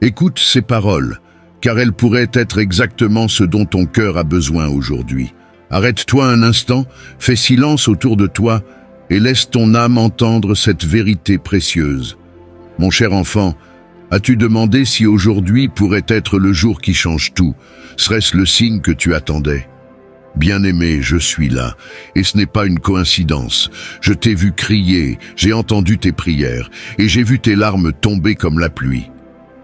Écoute ces paroles, car elles pourraient être exactement ce dont ton cœur a besoin aujourd'hui. Arrête-toi un instant, fais silence autour de toi et laisse ton âme entendre cette vérité précieuse. Mon cher enfant, as-tu demandé si aujourd'hui pourrait être le jour qui change tout? Serait-ce le signe que tu attendais? Bien-aimé, je suis là, et ce n'est pas une coïncidence. Je t'ai vu crier, j'ai entendu tes prières, et j'ai vu tes larmes tomber comme la pluie.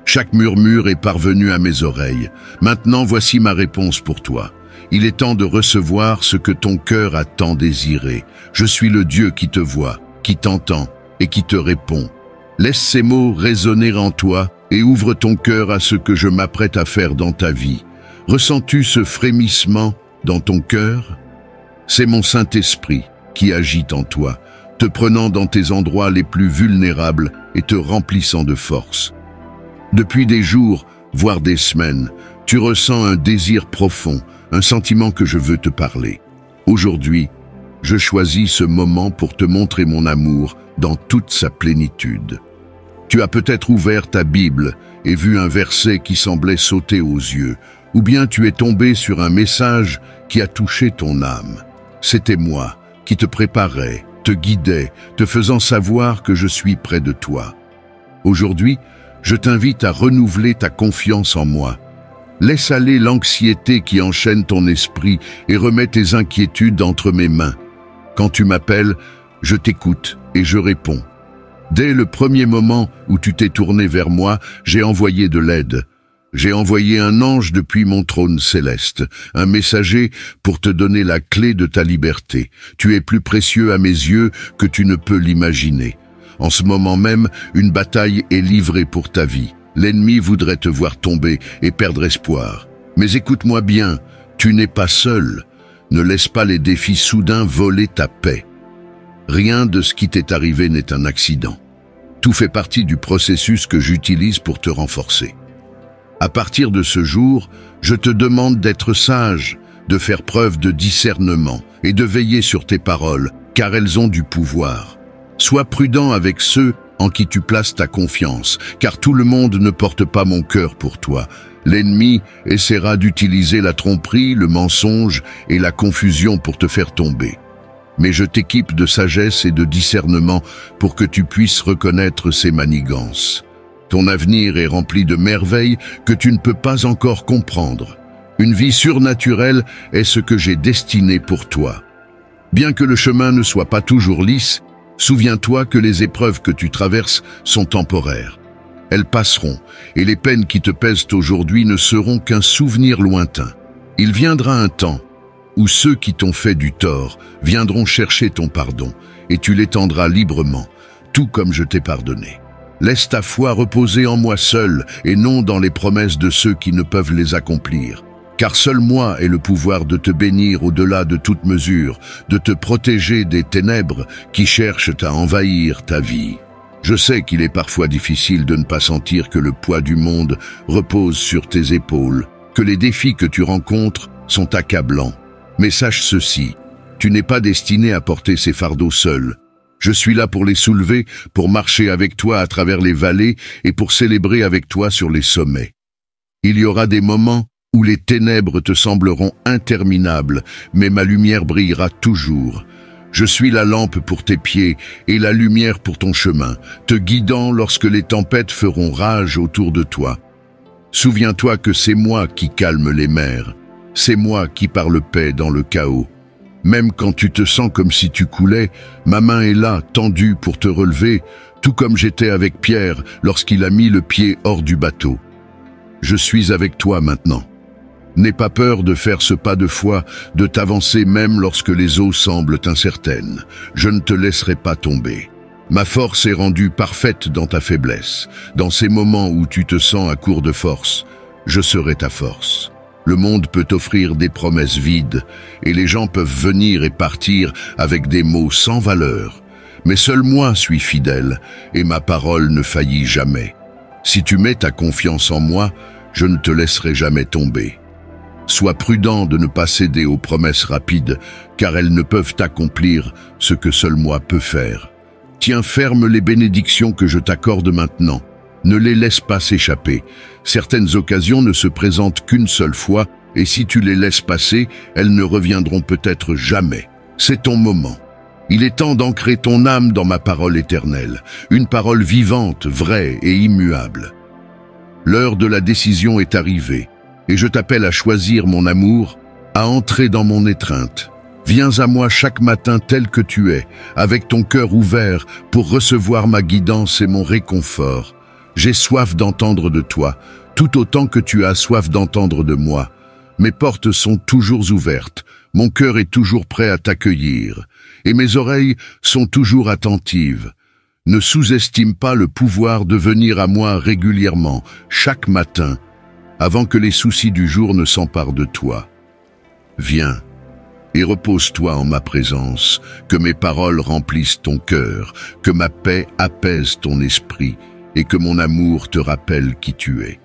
Chaque murmure est parvenu à mes oreilles. Maintenant, voici ma réponse pour toi. Il est temps de recevoir ce que ton cœur a tant désiré. Je suis le Dieu qui te voit, qui t'entend et qui te répond. Laisse ces mots résonner en toi et ouvre ton cœur à ce que je m'apprête à faire dans ta vie. Ressens-tu ce frémissement dans ton cœur? C'est mon Saint-Esprit qui agit en toi, te prenant dans tes endroits les plus vulnérables et te remplissant de force. Depuis des jours, voire des semaines, tu ressens un désir profond, un sentiment que je veux te parler. Aujourd'hui, je choisis ce moment pour te montrer mon amour dans toute sa plénitude. Tu as peut-être ouvert ta Bible et vu un verset qui semblait sauter aux yeux, ou bien tu es tombé sur un message qui a touché ton âme. C'était moi qui te préparais, te guidais, te faisant savoir que je suis près de toi. Aujourd'hui, je t'invite à renouveler ta confiance en moi. Laisse aller l'anxiété qui enchaîne ton esprit et remets tes inquiétudes entre mes mains. Quand tu m'appelles, je t'écoute et je réponds. Dès le premier moment où tu t'es tourné vers moi, j'ai envoyé de l'aide. J'ai envoyé un ange depuis mon trône céleste, un messager pour te donner la clé de ta liberté. Tu es plus précieux à mes yeux que tu ne peux l'imaginer. En ce moment même, une bataille est livrée pour ta vie. L'ennemi voudrait te voir tomber et perdre espoir. Mais écoute-moi bien, tu n'es pas seul. Ne laisse pas les défis soudains voler ta paix. Rien de ce qui t'est arrivé n'est un accident. Tout fait partie du processus que j'utilise pour te renforcer. À partir de ce jour, je te demande d'être sage, de faire preuve de discernement et de veiller sur tes paroles, car elles ont du pouvoir. Sois prudent avec ceux en qui tu places ta confiance, car tout le monde ne porte pas mon cœur pour toi. L'ennemi essaiera d'utiliser la tromperie, le mensonge et la confusion pour te faire tomber. Mais je t'équipe de sagesse et de discernement pour que tu puisses reconnaître ces manigances. Ton avenir est rempli de merveilles que tu ne peux pas encore comprendre. Une vie surnaturelle est ce que j'ai destiné pour toi. Bien que le chemin ne soit pas toujours lisse, souviens-toi que les épreuves que tu traverses sont temporaires. Elles passeront, et les peines qui te pèsent aujourd'hui ne seront qu'un souvenir lointain. Il viendra un temps où ceux qui t'ont fait du tort viendront chercher ton pardon, et tu l'étendras librement, tout comme je t'ai pardonné. Laisse ta foi reposer en moi seul, et non dans les promesses de ceux qui ne peuvent les accomplir. Car seul moi ai le pouvoir de te bénir au-delà de toute mesure, de te protéger des ténèbres qui cherchent à envahir ta vie. Je sais qu'il est parfois difficile de ne pas sentir que le poids du monde repose sur tes épaules, que les défis que tu rencontres sont accablants. Mais sache ceci, tu n'es pas destiné à porter ces fardeaux seul. Je suis là pour les soulever, pour marcher avec toi à travers les vallées et pour célébrer avec toi sur les sommets. Il y aura des moments où les ténèbres te sembleront interminables, mais ma lumière brillera toujours. Je suis la lampe pour tes pieds et la lumière pour ton chemin, te guidant lorsque les tempêtes feront rage autour de toi. Souviens-toi que c'est moi qui calme les mers, c'est moi qui parle paix dans le chaos. Même quand tu te sens comme si tu coulais, ma main est là, tendue pour te relever, tout comme j'étais avec Pierre lorsqu'il a mis le pied hors du bateau. Je suis avec toi maintenant. N'aie pas peur de faire ce pas de foi, de t'avancer même lorsque les eaux semblent incertaines. Je ne te laisserai pas tomber. Ma force est rendue parfaite dans ta faiblesse. Dans ces moments où tu te sens à court de force, je serai ta force. Le monde peut t'offrir des promesses vides, et les gens peuvent venir et partir avec des mots sans valeur. Mais seul moi suis fidèle, et ma parole ne faillit jamais. Si tu mets ta confiance en moi, je ne te laisserai jamais tomber. Sois prudent de ne pas céder aux promesses rapides, car elles ne peuvent accomplir ce que seul moi peux faire. Tiens ferme les bénédictions que je t'accorde maintenant, Ne les laisse pas s'échapper. Certaines occasions ne se présentent qu'une seule fois, et si tu les laisses passer, elles ne reviendront peut-être jamais. C'est ton moment. Il est temps d'ancrer ton âme dans ma parole éternelle, une parole vivante, vraie et immuable. L'heure de la décision est arrivée, et je t'appelle à choisir mon amour, à entrer dans mon étreinte. Viens à moi chaque matin tel que tu es, avec ton cœur ouvert pour recevoir ma guidance et mon réconfort. J'ai soif d'entendre de toi, tout autant que tu as soif d'entendre de moi. Mes portes sont toujours ouvertes, mon cœur est toujours prêt à t'accueillir, et mes oreilles sont toujours attentives. Ne sous-estime pas le pouvoir de venir à moi régulièrement, chaque matin, avant que les soucis du jour ne s'emparent de toi. Viens et repose-toi en ma présence, que mes paroles remplissent ton cœur, que ma paix apaise ton esprit et que mon amour te rappelle qui tu es.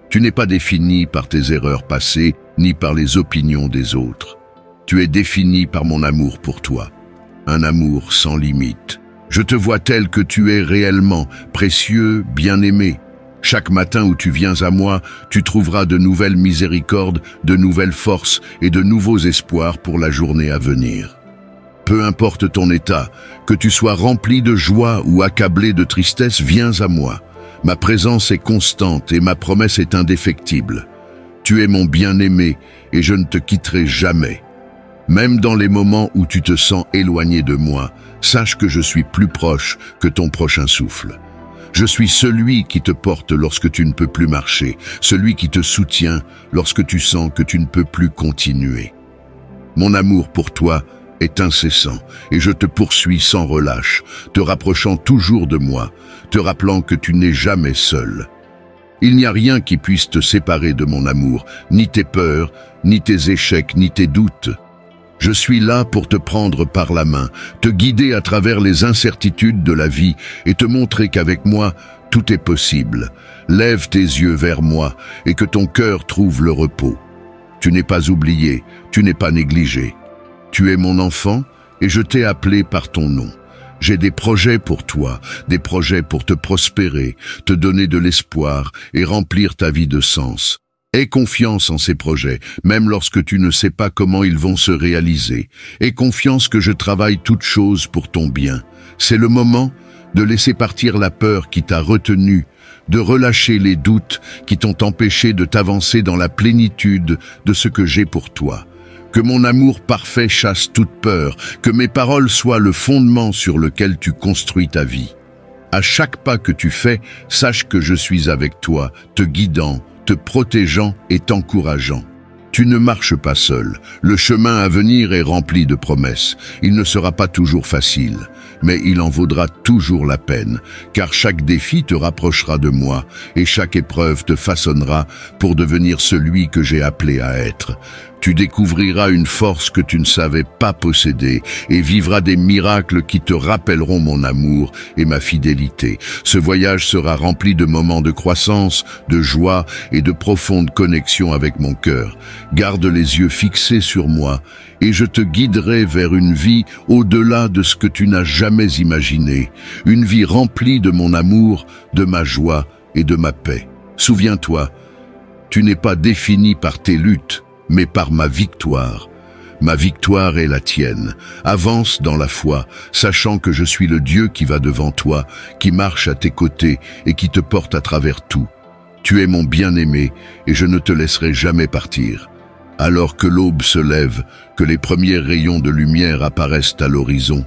Tu n'es pas défini par tes erreurs passées, ni par les opinions des autres. Tu es défini par mon amour pour toi, un amour sans limite. Je te vois tel que tu es réellement, précieux, bien-aimé. Chaque matin où tu viens à moi, tu trouveras de nouvelles miséricordes, de nouvelles forces et de nouveaux espoirs pour la journée à venir. Peu importe ton état, que tu sois rempli de joie ou accablé de tristesse, viens à moi. Ma présence est constante et ma promesse est indéfectible. Tu es mon bien-aimé et je ne te quitterai jamais. Même dans les moments où tu te sens éloigné de moi, sache que je suis plus proche que ton prochain souffle. Je suis celui qui te porte lorsque tu ne peux plus marcher, celui qui te soutient lorsque tu sens que tu ne peux plus continuer. Mon amour pour toi est incessant et je te poursuis sans relâche, te rapprochant toujours de moi, te rappelant que tu n'es jamais seul. Il n'y a rien qui puisse te séparer de mon amour, ni tes peurs, ni tes échecs, ni tes doutes. Je suis là pour te prendre par la main, te guider à travers les incertitudes de la vie et te montrer qu'avec moi, tout est possible. Lève tes yeux vers moi et que ton cœur trouve le repos. Tu n'es pas oublié, tu n'es pas négligé. Tu es mon enfant et je t'ai appelé par ton nom. J'ai des projets pour toi, des projets pour te prospérer, te donner de l'espoir et remplir ta vie de sens. Aie confiance en ces projets, même lorsque tu ne sais pas comment ils vont se réaliser. Aie confiance que je travaille toutes choses pour ton bien. C'est le moment de laisser partir la peur qui t'a retenu, de relâcher les doutes qui t'ont empêché de t'avancer dans la plénitude de ce que j'ai pour toi. Que mon amour parfait chasse toute peur, que mes paroles soient le fondement sur lequel tu construis ta vie. À chaque pas que tu fais, sache que je suis avec toi, te guidant, te protégeant et t'encourageant. Tu ne marches pas seul. Le chemin à venir est rempli de promesses. Il ne sera pas toujours facile, mais il en vaudra toujours la peine, car chaque défi te rapprochera de moi et chaque épreuve te façonnera pour devenir celui que j'ai appelé à être. Tu découvriras une force que tu ne savais pas posséder et vivras des miracles qui te rappelleront mon amour et ma fidélité. Ce voyage sera rempli de moments de croissance, de joie et de profonde connexion avec mon cœur. Garde les yeux fixés sur moi et je te guiderai vers une vie au-delà de ce que tu n'as jamais imaginé. Une vie remplie de mon amour, de ma joie et de ma paix. Souviens-toi, tu n'es pas défini par tes luttes, mais par ma victoire. Ma victoire est la tienne. Avance dans la foi, sachant que je suis le Dieu qui va devant toi, qui marche à tes côtés et qui te porte à travers tout. Tu es mon bien-aimé et je ne te laisserai jamais partir. Alors que l'aube se lève, que les premiers rayons de lumière apparaissent à l'horizon,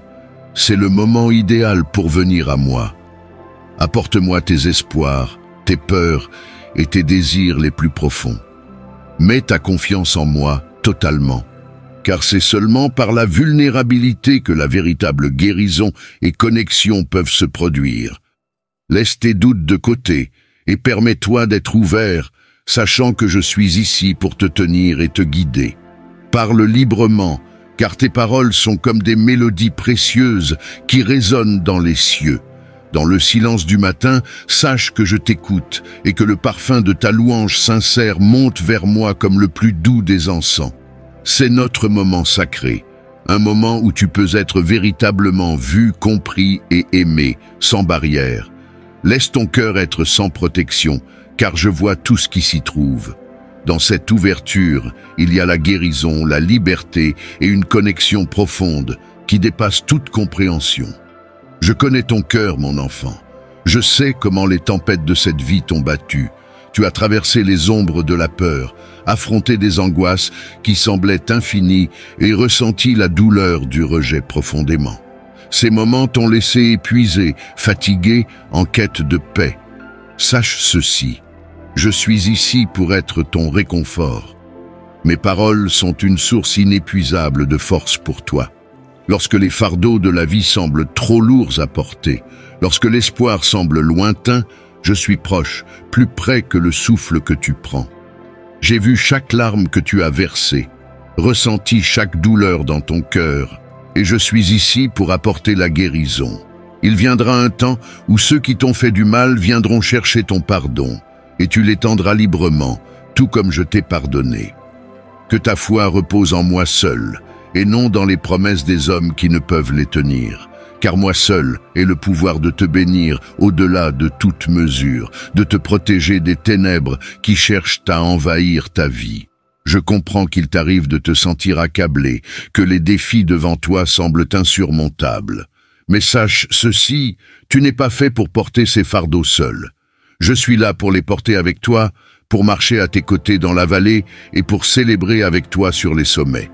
c'est le moment idéal pour venir à moi. Apporte-moi tes espoirs, tes peurs et tes désirs les plus profonds. Mets ta confiance en moi totalement, car c'est seulement par la vulnérabilité que la véritable guérison et connexion peuvent se produire. Laisse tes doutes de côté et permets-toi d'être ouvert, sachant que je suis ici pour te tenir et te guider. Parle librement, car tes paroles sont comme des mélodies précieuses qui résonnent dans les cieux. Dans le silence du matin, sache que je t'écoute et que le parfum de ta louange sincère monte vers moi comme le plus doux des encens. C'est notre moment sacré, un moment où tu peux être véritablement vu, compris et aimé, sans barrière. Laisse ton cœur être sans protection, car je vois tout ce qui s'y trouve. Dans cette ouverture, il y a la guérison, la liberté et une connexion profonde qui dépasse toute compréhension. Je connais ton cœur, mon enfant. Je sais comment les tempêtes de cette vie t'ont battu. Tu as traversé les ombres de la peur, affronté des angoisses qui semblaient infinies et ressenti la douleur du rejet profondément. Ces moments t'ont laissé épuisé, fatigué, en quête de paix. Sache ceci, je suis ici pour être ton réconfort. Mes paroles sont une source inépuisable de force pour toi. Lorsque les fardeaux de la vie semblent trop lourds à porter, lorsque l'espoir semble lointain, je suis proche, plus près que le souffle que tu prends. J'ai vu chaque larme que tu as versée, ressenti chaque douleur dans ton cœur, et je suis ici pour apporter la guérison. Il viendra un temps où ceux qui t'ont fait du mal viendront chercher ton pardon, et tu l'étendras librement, tout comme je t'ai pardonné. Que ta foi repose en moi seul, et non dans les promesses des hommes qui ne peuvent les tenir. Car moi seul ai le pouvoir de te bénir au-delà de toute mesure, de te protéger des ténèbres qui cherchent à envahir ta vie. Je comprends qu'il t'arrive de te sentir accablé, que les défis devant toi semblent insurmontables. Mais sache ceci, tu n'es pas fait pour porter ces fardeaux seul. Je suis là pour les porter avec toi, pour marcher à tes côtés dans la vallée et pour célébrer avec toi sur les sommets.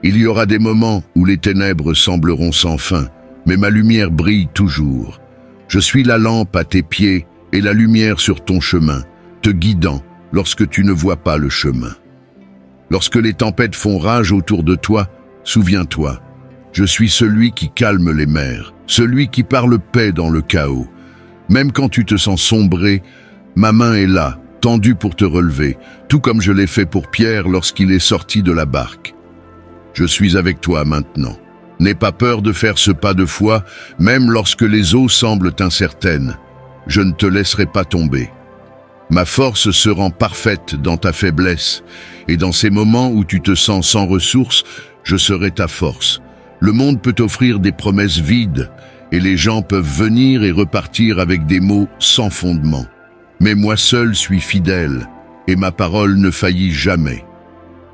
Il y aura des moments où les ténèbres sembleront sans fin, mais ma lumière brille toujours. Je suis la lampe à tes pieds et la lumière sur ton chemin, te guidant lorsque tu ne vois pas le chemin. Lorsque les tempêtes font rage autour de toi, souviens-toi, je suis celui qui calme les mers, celui qui parle paix dans le chaos. Même quand tu te sens sombré, ma main est là, tendue pour te relever, tout comme je l'ai fait pour Pierre lorsqu'il est sorti de la barque. Je suis avec toi maintenant. N'aie pas peur de faire ce pas de foi, même lorsque les eaux semblent incertaines. Je ne te laisserai pas tomber. Ma force se rend parfaite dans ta faiblesse, et dans ces moments où tu te sens sans ressources, je serai ta force. Le monde peut offrir des promesses vides, et les gens peuvent venir et repartir avec des mots sans fondement. Mais moi seul suis fidèle, et ma parole ne faillit jamais.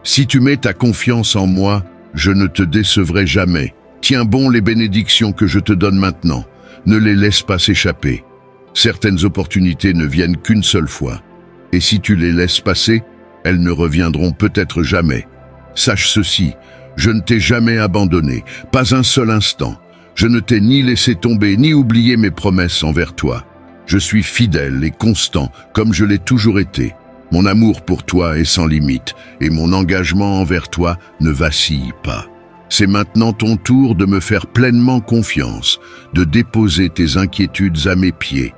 Si tu mets ta confiance en moi, je ne te décevrai jamais. Tiens bon les bénédictions que je te donne maintenant. Ne les laisse pas s'échapper. Certaines opportunités ne viennent qu'une seule fois. Et si tu les laisses passer, elles ne reviendront peut-être jamais. Sache ceci, je ne t'ai jamais abandonné, pas un seul instant. Je ne t'ai ni laissé tomber, ni oublié mes promesses envers toi. Je suis fidèle et constant, comme je l'ai toujours été. Mon amour pour toi est sans limite, et mon engagement envers toi ne vacille pas. C'est maintenant ton tour de me faire pleinement confiance, de déposer tes inquiétudes à mes pieds.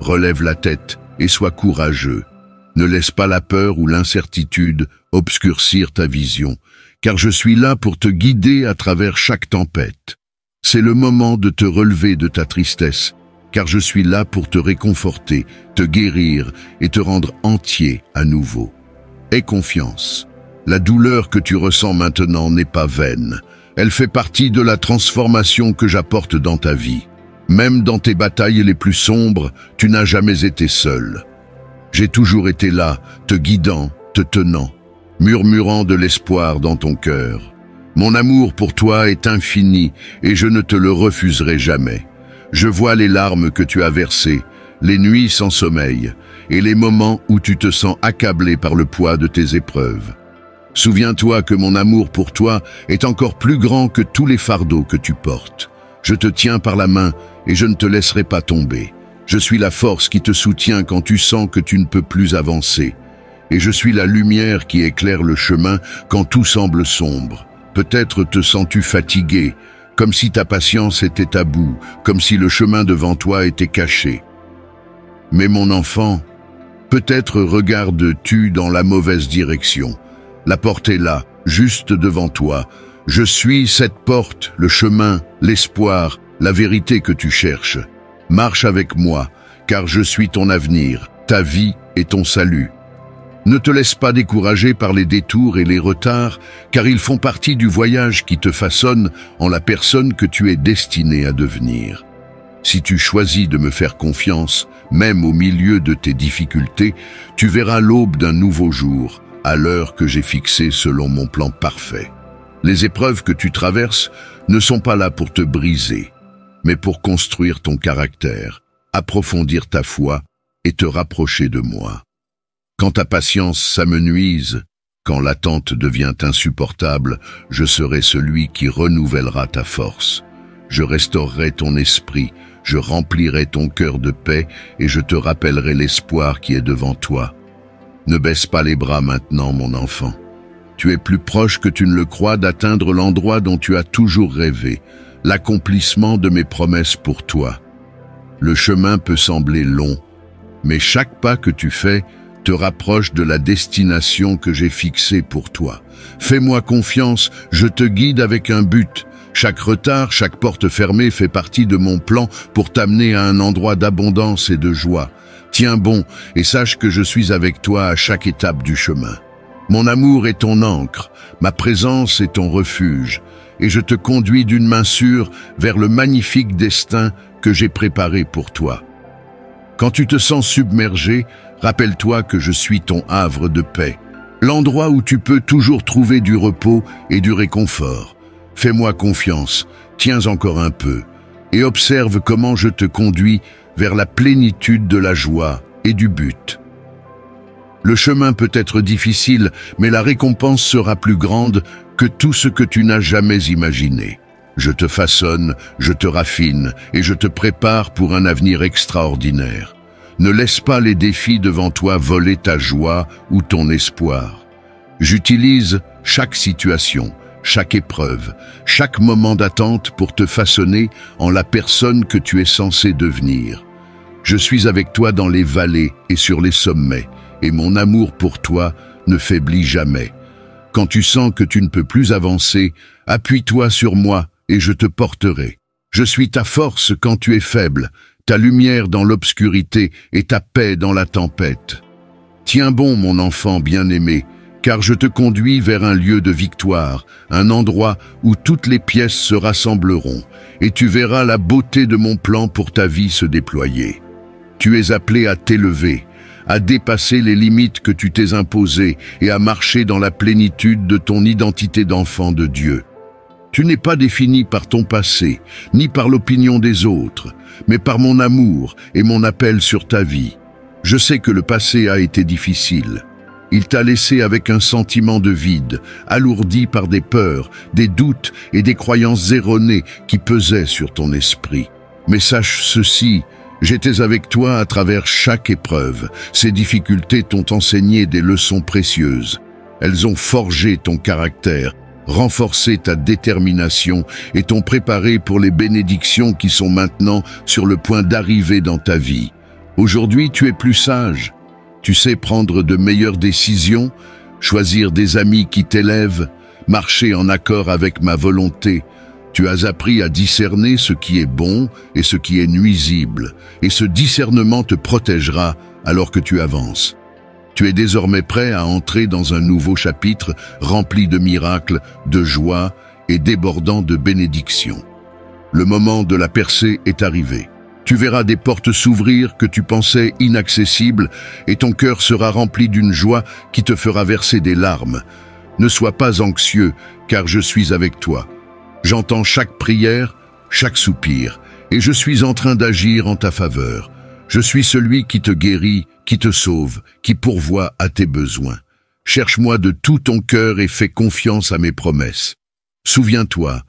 Relève la tête et sois courageux. Ne laisse pas la peur ou l'incertitude obscurcir ta vision, car je suis là pour te guider à travers chaque tempête. C'est le moment de te relever de ta tristesse, car je suis là pour te réconforter, te guérir et te rendre entier à nouveau. Aie confiance. La douleur que tu ressens maintenant n'est pas vaine. Elle fait partie de la transformation que j'apporte dans ta vie. Même dans tes batailles les plus sombres, tu n'as jamais été seul. J'ai toujours été là, te guidant, te tenant, murmurant de l'espoir dans ton cœur. Mon amour pour toi est infini et je ne te le refuserai jamais. Je vois les larmes que tu as versées, les nuits sans sommeil et les moments où tu te sens accablé par le poids de tes épreuves. Souviens-toi que mon amour pour toi est encore plus grand que tous les fardeaux que tu portes. Je te tiens par la main et je ne te laisserai pas tomber. Je suis la force qui te soutient quand tu sens que tu ne peux plus avancer. Et je suis la lumière qui éclaire le chemin quand tout semble sombre. Peut-être te sens-tu fatigué, comme si ta patience était à bout, comme si le chemin devant toi était caché. Mais mon enfant, peut-être regardes-tu dans la mauvaise direction. La porte est là, juste devant toi. Je suis cette porte, le chemin, l'espoir, la vérité que tu cherches. Marche avec moi, car je suis ton avenir, ta vie et ton salut. Ne te laisse pas décourager par les détours et les retards, car ils font partie du voyage qui te façonne en la personne que tu es destiné à devenir. Si tu choisis de me faire confiance, même au milieu de tes difficultés, tu verras l'aube d'un nouveau jour, à l'heure que j'ai fixée selon mon plan parfait. Les épreuves que tu traverses ne sont pas là pour te briser, mais pour construire ton caractère, approfondir ta foi et te rapprocher de moi. Quand ta patience s'amenuise, quand l'attente devient insupportable, je serai celui qui renouvellera ta force. Je restaurerai ton esprit, je remplirai ton cœur de paix et je te rappellerai l'espoir qui est devant toi. Ne baisse pas les bras maintenant, mon enfant. Tu es plus proche que tu ne le crois d'atteindre l'endroit dont tu as toujours rêvé, l'accomplissement de mes promesses pour toi. Le chemin peut sembler long, mais chaque pas que tu fais te rapproche de la destination que j'ai fixée pour toi. Fais-moi confiance, je te guide avec un but. Chaque retard, chaque porte fermée fait partie de mon plan pour t'amener à un endroit d'abondance et de joie. Tiens bon et sache que je suis avec toi à chaque étape du chemin. Mon amour est ton ancre, ma présence est ton refuge, et je te conduis d'une main sûre vers le magnifique destin que j'ai préparé pour toi. Quand tu te sens submergé, rappelle-toi que je suis ton havre de paix, l'endroit où tu peux toujours trouver du repos et du réconfort. Fais-moi confiance, tiens encore un peu, et observe comment je te conduis vers la plénitude de la joie et du but. Le chemin peut être difficile, mais la récompense sera plus grande que tout ce que tu n'as jamais imaginé. Je te façonne, je te raffine et je te prépare pour un avenir extraordinaire. Ne laisse pas les défis devant toi voler ta joie ou ton espoir. J'utilise chaque situation, chaque épreuve, chaque moment d'attente pour te façonner en la personne que tu es censé devenir. Je suis avec toi dans les vallées et sur les sommets, et mon amour pour toi ne faiblit jamais. Quand tu sens que tu ne peux plus avancer, appuie-toi sur moi et je te porterai. Je suis ta force quand tu es faible, ta lumière dans l'obscurité et ta paix dans la tempête. Tiens bon, mon enfant bien-aimé, car je te conduis vers un lieu de victoire, un endroit où toutes les pièces se rassembleront, et tu verras la beauté de mon plan pour ta vie se déployer. Tu es appelé à t'élever, à dépasser les limites que tu t'es imposées et à marcher dans la plénitude de ton identité d'enfant de Dieu. Tu n'es pas défini par ton passé, ni par l'opinion des autres, mais par mon amour et mon appel sur ta vie. Je sais que le passé a été difficile. Il t'a laissé avec un sentiment de vide, alourdi par des peurs, des doutes et des croyances erronées qui pesaient sur ton esprit. Mais sache ceci, j'étais avec toi à travers chaque épreuve. Ces difficultés t'ont enseigné des leçons précieuses. Elles ont forgé ton caractère, renforcé ta détermination et t'ont préparé pour les bénédictions qui sont maintenant sur le point d'arriver dans ta vie. Aujourd'hui, tu es plus sage. Tu sais prendre de meilleures décisions, choisir des amis qui t'élèvent, marcher en accord avec ma volonté. Tu as appris à discerner ce qui est bon et ce qui est nuisible, et ce discernement te protégera alors que tu avances. Tu es désormais prêt à entrer dans un nouveau chapitre rempli de miracles, de joie et débordant de bénédictions. Le moment de la percée est arrivé. Tu verras des portes s'ouvrir que tu pensais inaccessibles et ton cœur sera rempli d'une joie qui te fera verser des larmes. Ne sois pas anxieux, car je suis avec toi. J'entends chaque prière, chaque soupir, et je suis en train d'agir en ta faveur. Je suis celui qui te guérit, qui te sauve, qui pourvoit à tes besoins. Cherche-moi de tout ton cœur et fais confiance à mes promesses. Souviens-toi,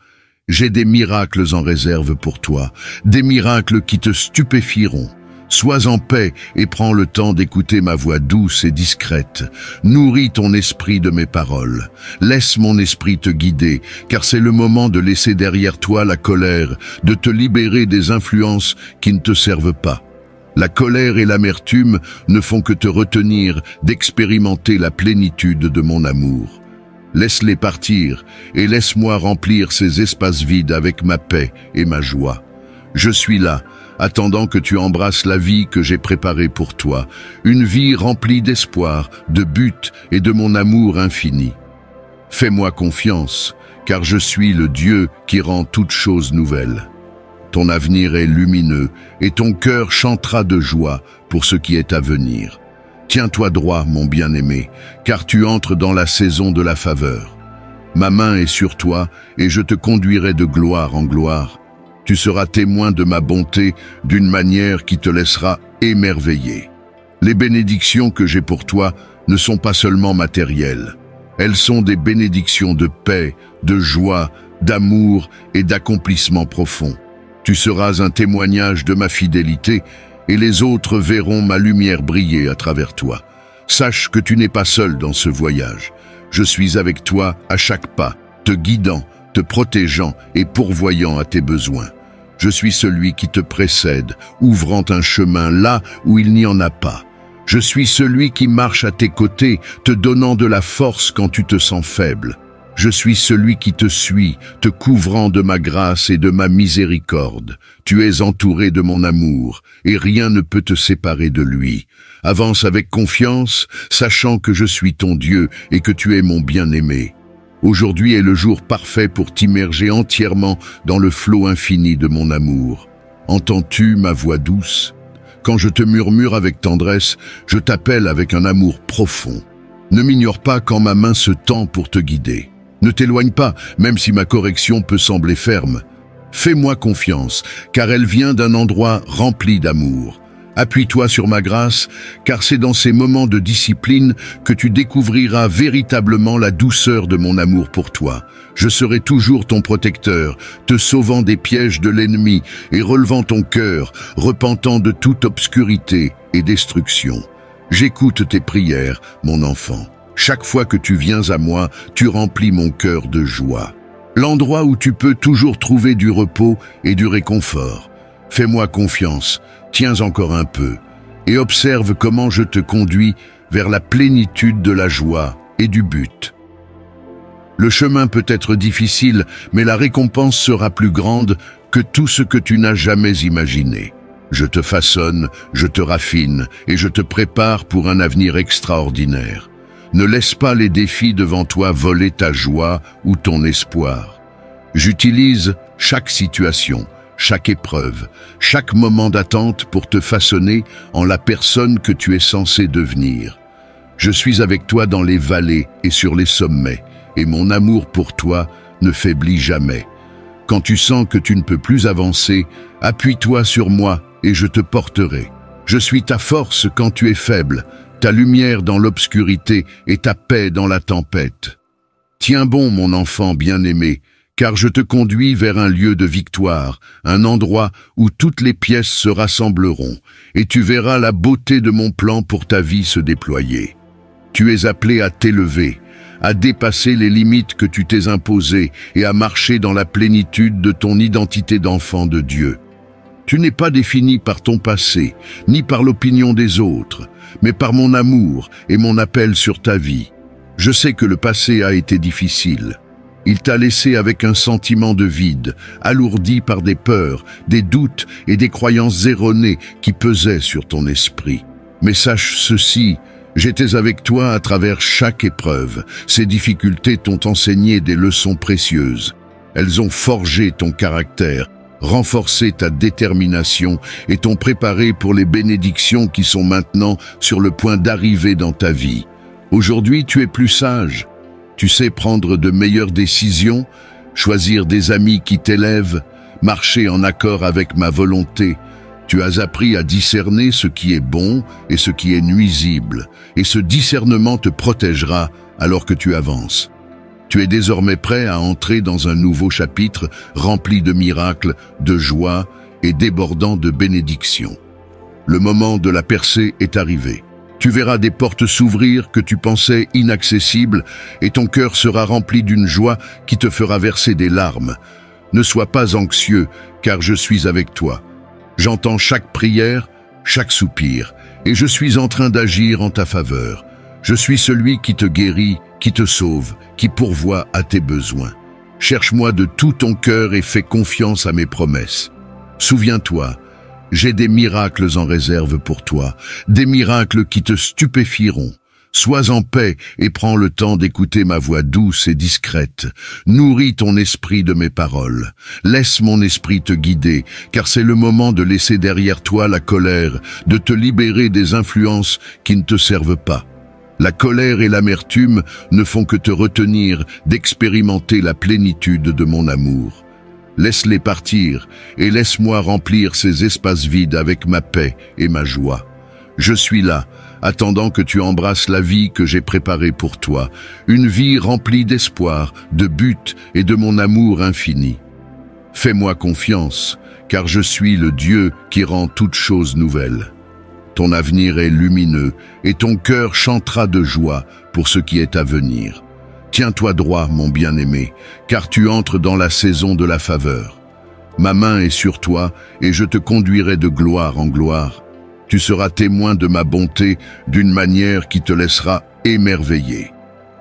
j'ai des miracles en réserve pour toi, des miracles qui te stupéfieront. Sois en paix et prends le temps d'écouter ma voix douce et discrète. Nourris ton esprit de mes paroles. Laisse mon esprit te guider, car c'est le moment de laisser derrière toi la colère, de te libérer des influences qui ne te servent pas. La colère et l'amertume ne font que te retenir d'expérimenter la plénitude de mon amour. Laisse-les partir et laisse-moi remplir ces espaces vides avec ma paix et ma joie. Je suis là, attendant que tu embrasses la vie que j'ai préparée pour toi, une vie remplie d'espoir, de but et de mon amour infini. Fais-moi confiance, car je suis le Dieu qui rend toutes choses nouvelles. Ton avenir est lumineux et ton cœur chantera de joie pour ce qui est à venir. Tiens-toi droit, mon bien-aimé, car tu entres dans la saison de la faveur. Ma main est sur toi et je te conduirai de gloire en gloire. Tu seras témoin de ma bonté d'une manière qui te laissera émerveiller. Les bénédictions que j'ai pour toi ne sont pas seulement matérielles. Elles sont des bénédictions de paix, de joie, d'amour et d'accomplissement profond. Tu seras un témoignage de ma fidélité et les autres verront ma lumière briller à travers toi. Sache que tu n'es pas seul dans ce voyage. Je suis avec toi à chaque pas, te guidant, te protégeant et pourvoyant à tes besoins. Je suis celui qui te précède, ouvrant un chemin là où il n'y en a pas. Je suis celui qui marche à tes côtés, te donnant de la force quand tu te sens faible. Je suis celui qui te suit, te couvrant de ma grâce et de ma miséricorde. Tu es entouré de mon amour, et rien ne peut te séparer de lui. Avance avec confiance, sachant que je suis ton Dieu et que tu es mon bien-aimé. Aujourd'hui est le jour parfait pour t'immerger entièrement dans le flot infini de mon amour. Entends-tu ma voix douce? Quand je te murmure avec tendresse, je t'appelle avec un amour profond. Ne m'ignore pas quand ma main se tend pour te guider. Ne t'éloigne pas, même si ma correction peut sembler ferme. Fais-moi confiance, car elle vient d'un endroit rempli d'amour. Appuie-toi sur ma grâce, car c'est dans ces moments de discipline que tu découvriras véritablement la douceur de mon amour pour toi. Je serai toujours ton protecteur, te sauvant des pièges de l'ennemi et relevant ton cœur, repentant de toute obscurité et destruction. J'écoute tes prières, mon enfant. Chaque fois que tu viens à moi, tu remplis mon cœur de joie. L'endroit où tu peux toujours trouver du repos et du réconfort. Fais-moi confiance, tiens encore un peu, et observe comment je te conduis vers la plénitude de la joie et du but. Le chemin peut être difficile, mais la récompense sera plus grande que tout ce que tu n'as jamais imaginé. Je te façonne, je te raffine, et je te prépare pour un avenir extraordinaire. Ne laisse pas les défis devant toi voler ta joie ou ton espoir. J'utilise chaque situation, chaque épreuve, chaque moment d'attente pour te façonner en la personne que tu es censé devenir. Je suis avec toi dans les vallées et sur les sommets, et mon amour pour toi ne faiblit jamais. Quand tu sens que tu ne peux plus avancer, appuie-toi sur moi et je te porterai. Je suis ta force quand tu es faible, ta lumière dans l'obscurité et ta paix dans la tempête. Tiens bon, mon enfant bien-aimé, car je te conduis vers un lieu de victoire, un endroit où toutes les pièces se rassembleront, et tu verras la beauté de mon plan pour ta vie se déployer. Tu es appelé à t'élever, à dépasser les limites que tu t'es imposées et à marcher dans la plénitude de ton identité d'enfant de Dieu. Tu n'es pas défini par ton passé, ni par l'opinion des autres, mais par mon amour et mon appel sur ta vie. Je sais que le passé a été difficile. Il t'a laissé avec un sentiment de vide, alourdi par des peurs, des doutes et des croyances erronées qui pesaient sur ton esprit. Mais sache ceci, j'étais avec toi à travers chaque épreuve. Ces difficultés t'ont enseigné des leçons précieuses. Elles ont forgé ton caractère, renforcé ta détermination et t'ont préparé pour les bénédictions qui sont maintenant sur le point d'arriver dans ta vie. Aujourd'hui, tu es plus sage. Tu sais prendre de meilleures décisions, choisir des amis qui t'élèvent, marcher en accord avec ma volonté. Tu as appris à discerner ce qui est bon et ce qui est nuisible, et ce discernement te protégera alors que tu avances. Tu es désormais prêt à entrer dans un nouveau chapitre rempli de miracles, de joie et débordant de bénédictions. Le moment de la percée est arrivé. Tu verras des portes s'ouvrir que tu pensais inaccessibles et ton cœur sera rempli d'une joie qui te fera verser des larmes. Ne sois pas anxieux, car je suis avec toi. J'entends chaque prière, chaque soupir, et je suis en train d'agir en ta faveur. Je suis celui qui te guérit, qui te sauve, qui pourvoit à tes besoins. Cherche-moi de tout ton cœur et fais confiance à mes promesses. Souviens-toi, j'ai des miracles en réserve pour toi, des miracles qui te stupéfieront. Sois en paix et prends le temps d'écouter ma voix douce et discrète. Nourris ton esprit de mes paroles. Laisse mon esprit te guider, car c'est le moment de laisser derrière toi la colère, de te libérer des influences qui ne te servent pas. La colère et l'amertume ne font que te retenir d'expérimenter la plénitude de mon amour. Laisse-les partir et laisse-moi remplir ces espaces vides avec ma paix et ma joie. Je suis là, attendant que tu embrasses la vie que j'ai préparée pour toi, une vie remplie d'espoir, de but et de mon amour infini. Fais-moi confiance, car je suis le Dieu qui rend toutes choses nouvelles. Ton avenir est lumineux et ton cœur chantera de joie pour ce qui est à venir. Tiens-toi droit, mon bien-aimé, car tu entres dans la saison de la faveur. Ma main est sur toi et je te conduirai de gloire en gloire. Tu seras témoin de ma bonté d'une manière qui te laissera émerveiller.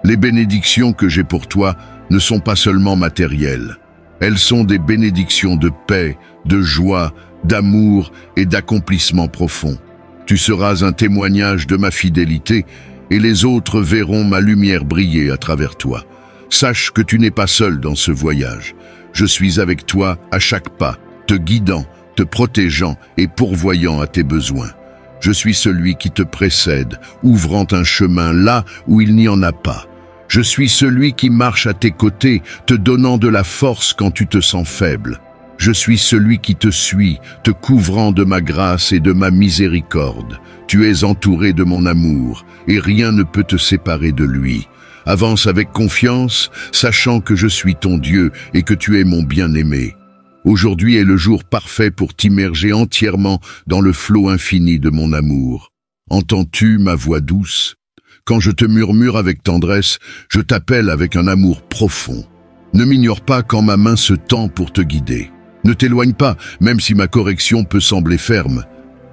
Les bénédictions que j'ai pour toi ne sont pas seulement matérielles. Elles sont des bénédictions de paix, de joie, d'amour et d'accomplissement profond. Tu seras un témoignage de ma fidélité et les autres verront ma lumière briller à travers toi. Sache que tu n'es pas seul dans ce voyage. Je suis avec toi à chaque pas, te guidant, te protégeant et pourvoyant à tes besoins. Je suis celui qui te précède, ouvrant un chemin là où il n'y en a pas. Je suis celui qui marche à tes côtés, te donnant de la force quand tu te sens faible. Je suis celui qui te suit, te couvrant de ma grâce et de ma miséricorde. Tu es entouré de mon amour, et rien ne peut te séparer de lui. Avance avec confiance, sachant que je suis ton Dieu et que tu es mon bien-aimé. Aujourd'hui est le jour parfait pour t'immerger entièrement dans le flot infini de mon amour. Entends-tu ma voix douce? Quand je te murmure avec tendresse, je t'appelle avec un amour profond. Ne m'ignore pas quand ma main se tend pour te guider. Ne t'éloigne pas, même si ma correction peut sembler ferme.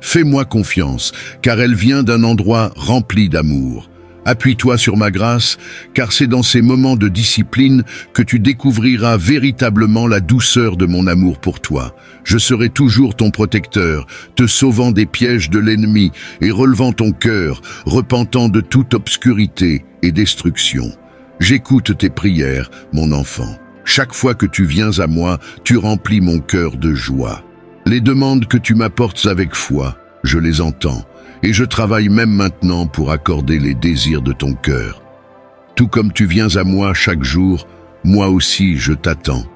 Fais-moi confiance, car elle vient d'un endroit rempli d'amour. Appuie-toi sur ma grâce, car c'est dans ces moments de discipline que tu découvriras véritablement la douceur de mon amour pour toi. Je serai toujours ton protecteur, te sauvant des pièges de l'ennemi et relevant ton cœur, repentant de toute obscurité et destruction. J'écoute tes prières, mon enfant. Chaque fois que tu viens à moi, tu remplis mon cœur de joie. Les demandes que tu m'apportes avec foi, je les entends. Et je travaille même maintenant pour accorder les désirs de ton cœur. Tout comme tu viens à moi chaque jour, moi aussi je t'attends.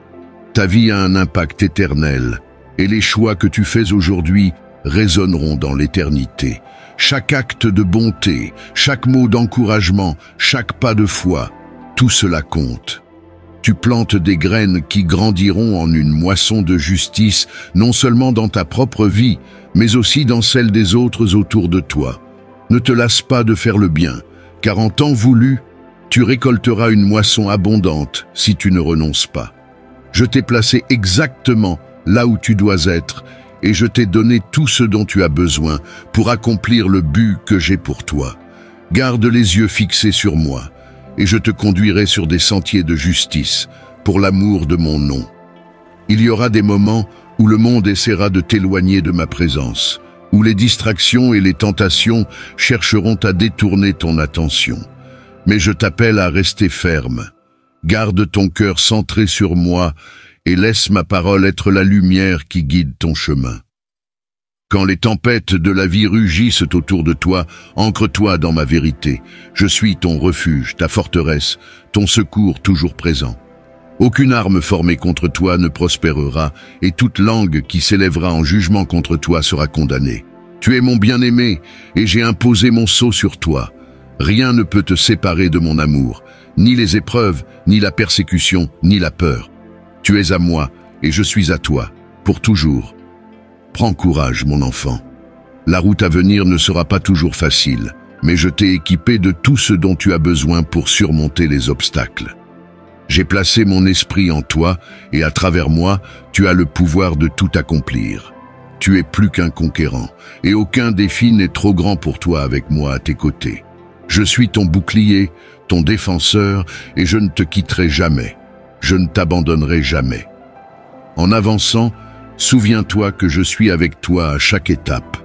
Ta vie a un impact éternel, et les choix que tu fais aujourd'hui résonneront dans l'éternité. Chaque acte de bonté, chaque mot d'encouragement, chaque pas de foi, tout cela compte. Tu plantes des graines qui grandiront en une moisson de justice, non seulement dans ta propre vie, mais aussi dans celle des autres autour de toi. Ne te lasse pas de faire le bien, car en temps voulu, tu récolteras une moisson abondante si tu ne renonces pas. Je t'ai placé exactement là où tu dois être, et je t'ai donné tout ce dont tu as besoin pour accomplir le but que j'ai pour toi. Garde les yeux fixés sur moi, et je te conduirai sur des sentiers de justice, pour l'amour de mon nom. Il y aura des moments où le monde essaiera de t'éloigner de ma présence, où les distractions et les tentations chercheront à détourner ton attention. Mais je t'appelle à rester ferme. Garde ton cœur centré sur moi et laisse ma parole être la lumière qui guide ton chemin. Quand les tempêtes de la vie rugissent autour de toi, ancre-toi dans ma vérité. Je suis ton refuge, ta forteresse, ton secours toujours présent. Aucune arme formée contre toi ne prospérera, et toute langue qui s'élèvera en jugement contre toi sera condamnée. Tu es mon bien-aimé, et j'ai imposé mon sceau sur toi. Rien ne peut te séparer de mon amour, ni les épreuves, ni la persécution, ni la peur. Tu es à moi, et je suis à toi, pour toujours. Prends courage, mon enfant. La route à venir ne sera pas toujours facile, mais je t'ai équipé de tout ce dont tu as besoin pour surmonter les obstacles. J'ai placé mon esprit en toi, et à travers moi, tu as le pouvoir de tout accomplir. Tu es plus qu'un conquérant, et aucun défi n'est trop grand pour toi avec moi à tes côtés. Je suis ton bouclier, ton défenseur, et je ne te quitterai jamais. Je ne t'abandonnerai jamais. En avançant, souviens-toi que je suis avec toi à chaque étape.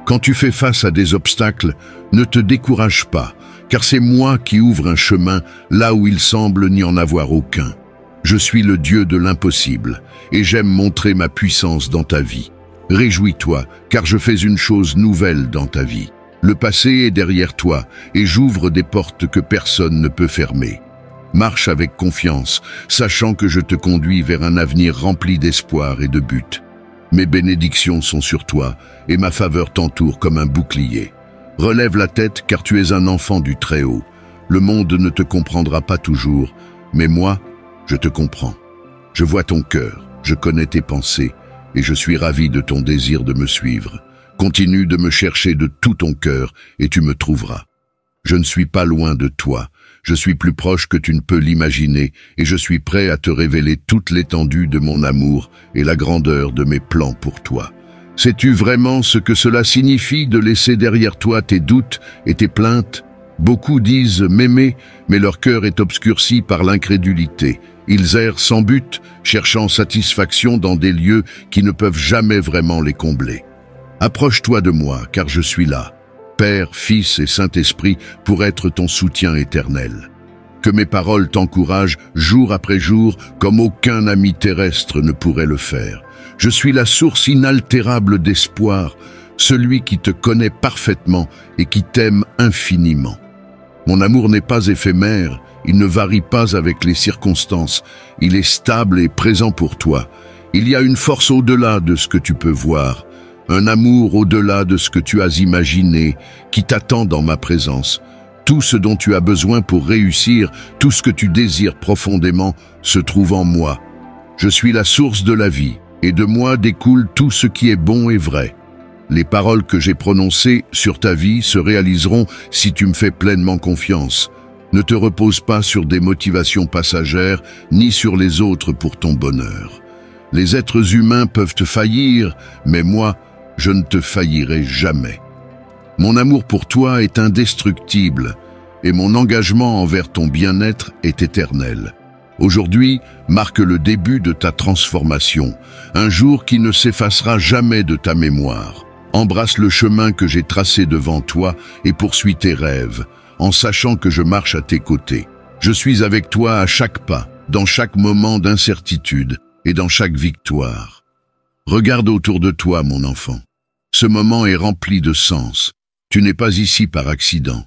Quand tu fais face à des obstacles, ne te décourage pas, car c'est moi qui ouvre un chemin là où il semble n'y en avoir aucun. Je suis le Dieu de l'impossible, et j'aime montrer ma puissance dans ta vie. Réjouis-toi, car je fais une chose nouvelle dans ta vie. Le passé est derrière toi, et j'ouvre des portes que personne ne peut fermer. Marche avec confiance, sachant que je te conduis vers un avenir rempli d'espoir et de but. Mes bénédictions sont sur toi, et ma faveur t'entoure comme un bouclier. Relève la tête, car tu es un enfant du Très-Haut. Le monde ne te comprendra pas toujours, mais moi, je te comprends. Je vois ton cœur, je connais tes pensées, et je suis ravi de ton désir de me suivre. Continue de me chercher de tout ton cœur, et tu me trouveras. Je ne suis pas loin de toi, je suis plus proche que tu ne peux l'imaginer, et je suis prêt à te révéler toute l'étendue de mon amour et la grandeur de mes plans pour toi. Sais-tu vraiment ce que cela signifie de laisser derrière toi tes doutes et tes plaintes? Beaucoup disent m'aimer, mais leur cœur est obscurci par l'incrédulité. Ils errent sans but, cherchant satisfaction dans des lieux qui ne peuvent jamais vraiment les combler. Approche-toi de moi, car je suis là, Père, Fils et Saint-Esprit, pour être ton soutien éternel. Que mes paroles t'encouragent jour après jour, comme aucun ami terrestre ne pourrait le faire. Je suis la source inaltérable d'espoir, celui qui te connaît parfaitement et qui t'aime infiniment. Mon amour n'est pas éphémère, il ne varie pas avec les circonstances, il est stable et présent pour toi. Il y a une force au-delà de ce que tu peux voir, un amour au-delà de ce que tu as imaginé, qui t'attend dans ma présence. Tout ce dont tu as besoin pour réussir, tout ce que tu désires profondément, se trouve en moi. Je suis la source de la vie, et de moi découle tout ce qui est bon et vrai. Les paroles que j'ai prononcées sur ta vie se réaliseront si tu me fais pleinement confiance. Ne te repose pas sur des motivations passagères, ni sur les autres pour ton bonheur. Les êtres humains peuvent te faillir, mais moi, je ne te faillirai jamais. Mon amour pour toi est indestructible, et mon engagement envers ton bien-être est éternel. Aujourd'hui marque le début de ta transformation, un jour qui ne s'effacera jamais de ta mémoire. Embrasse le chemin que j'ai tracé devant toi et poursuis tes rêves, en sachant que je marche à tes côtés. Je suis avec toi à chaque pas, dans chaque moment d'incertitude et dans chaque victoire. Regarde autour de toi, mon enfant. Ce moment est rempli de sens. Tu n'es pas ici par accident.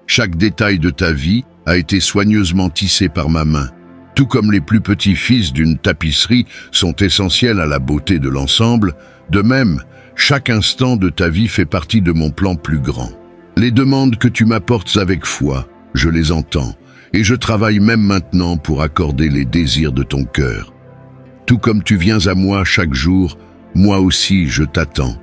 Chaque détail de ta vie a été soigneusement tissé par ma main. Tout comme les plus petits fils d'une tapisserie sont essentiels à la beauté de l'ensemble, de même, chaque instant de ta vie fait partie de mon plan plus grand. Les demandes que tu m'apportes avec foi, je les entends, et je travaille même maintenant pour accorder les désirs de ton cœur. Tout comme tu viens à moi chaque jour, moi aussi je t'attends.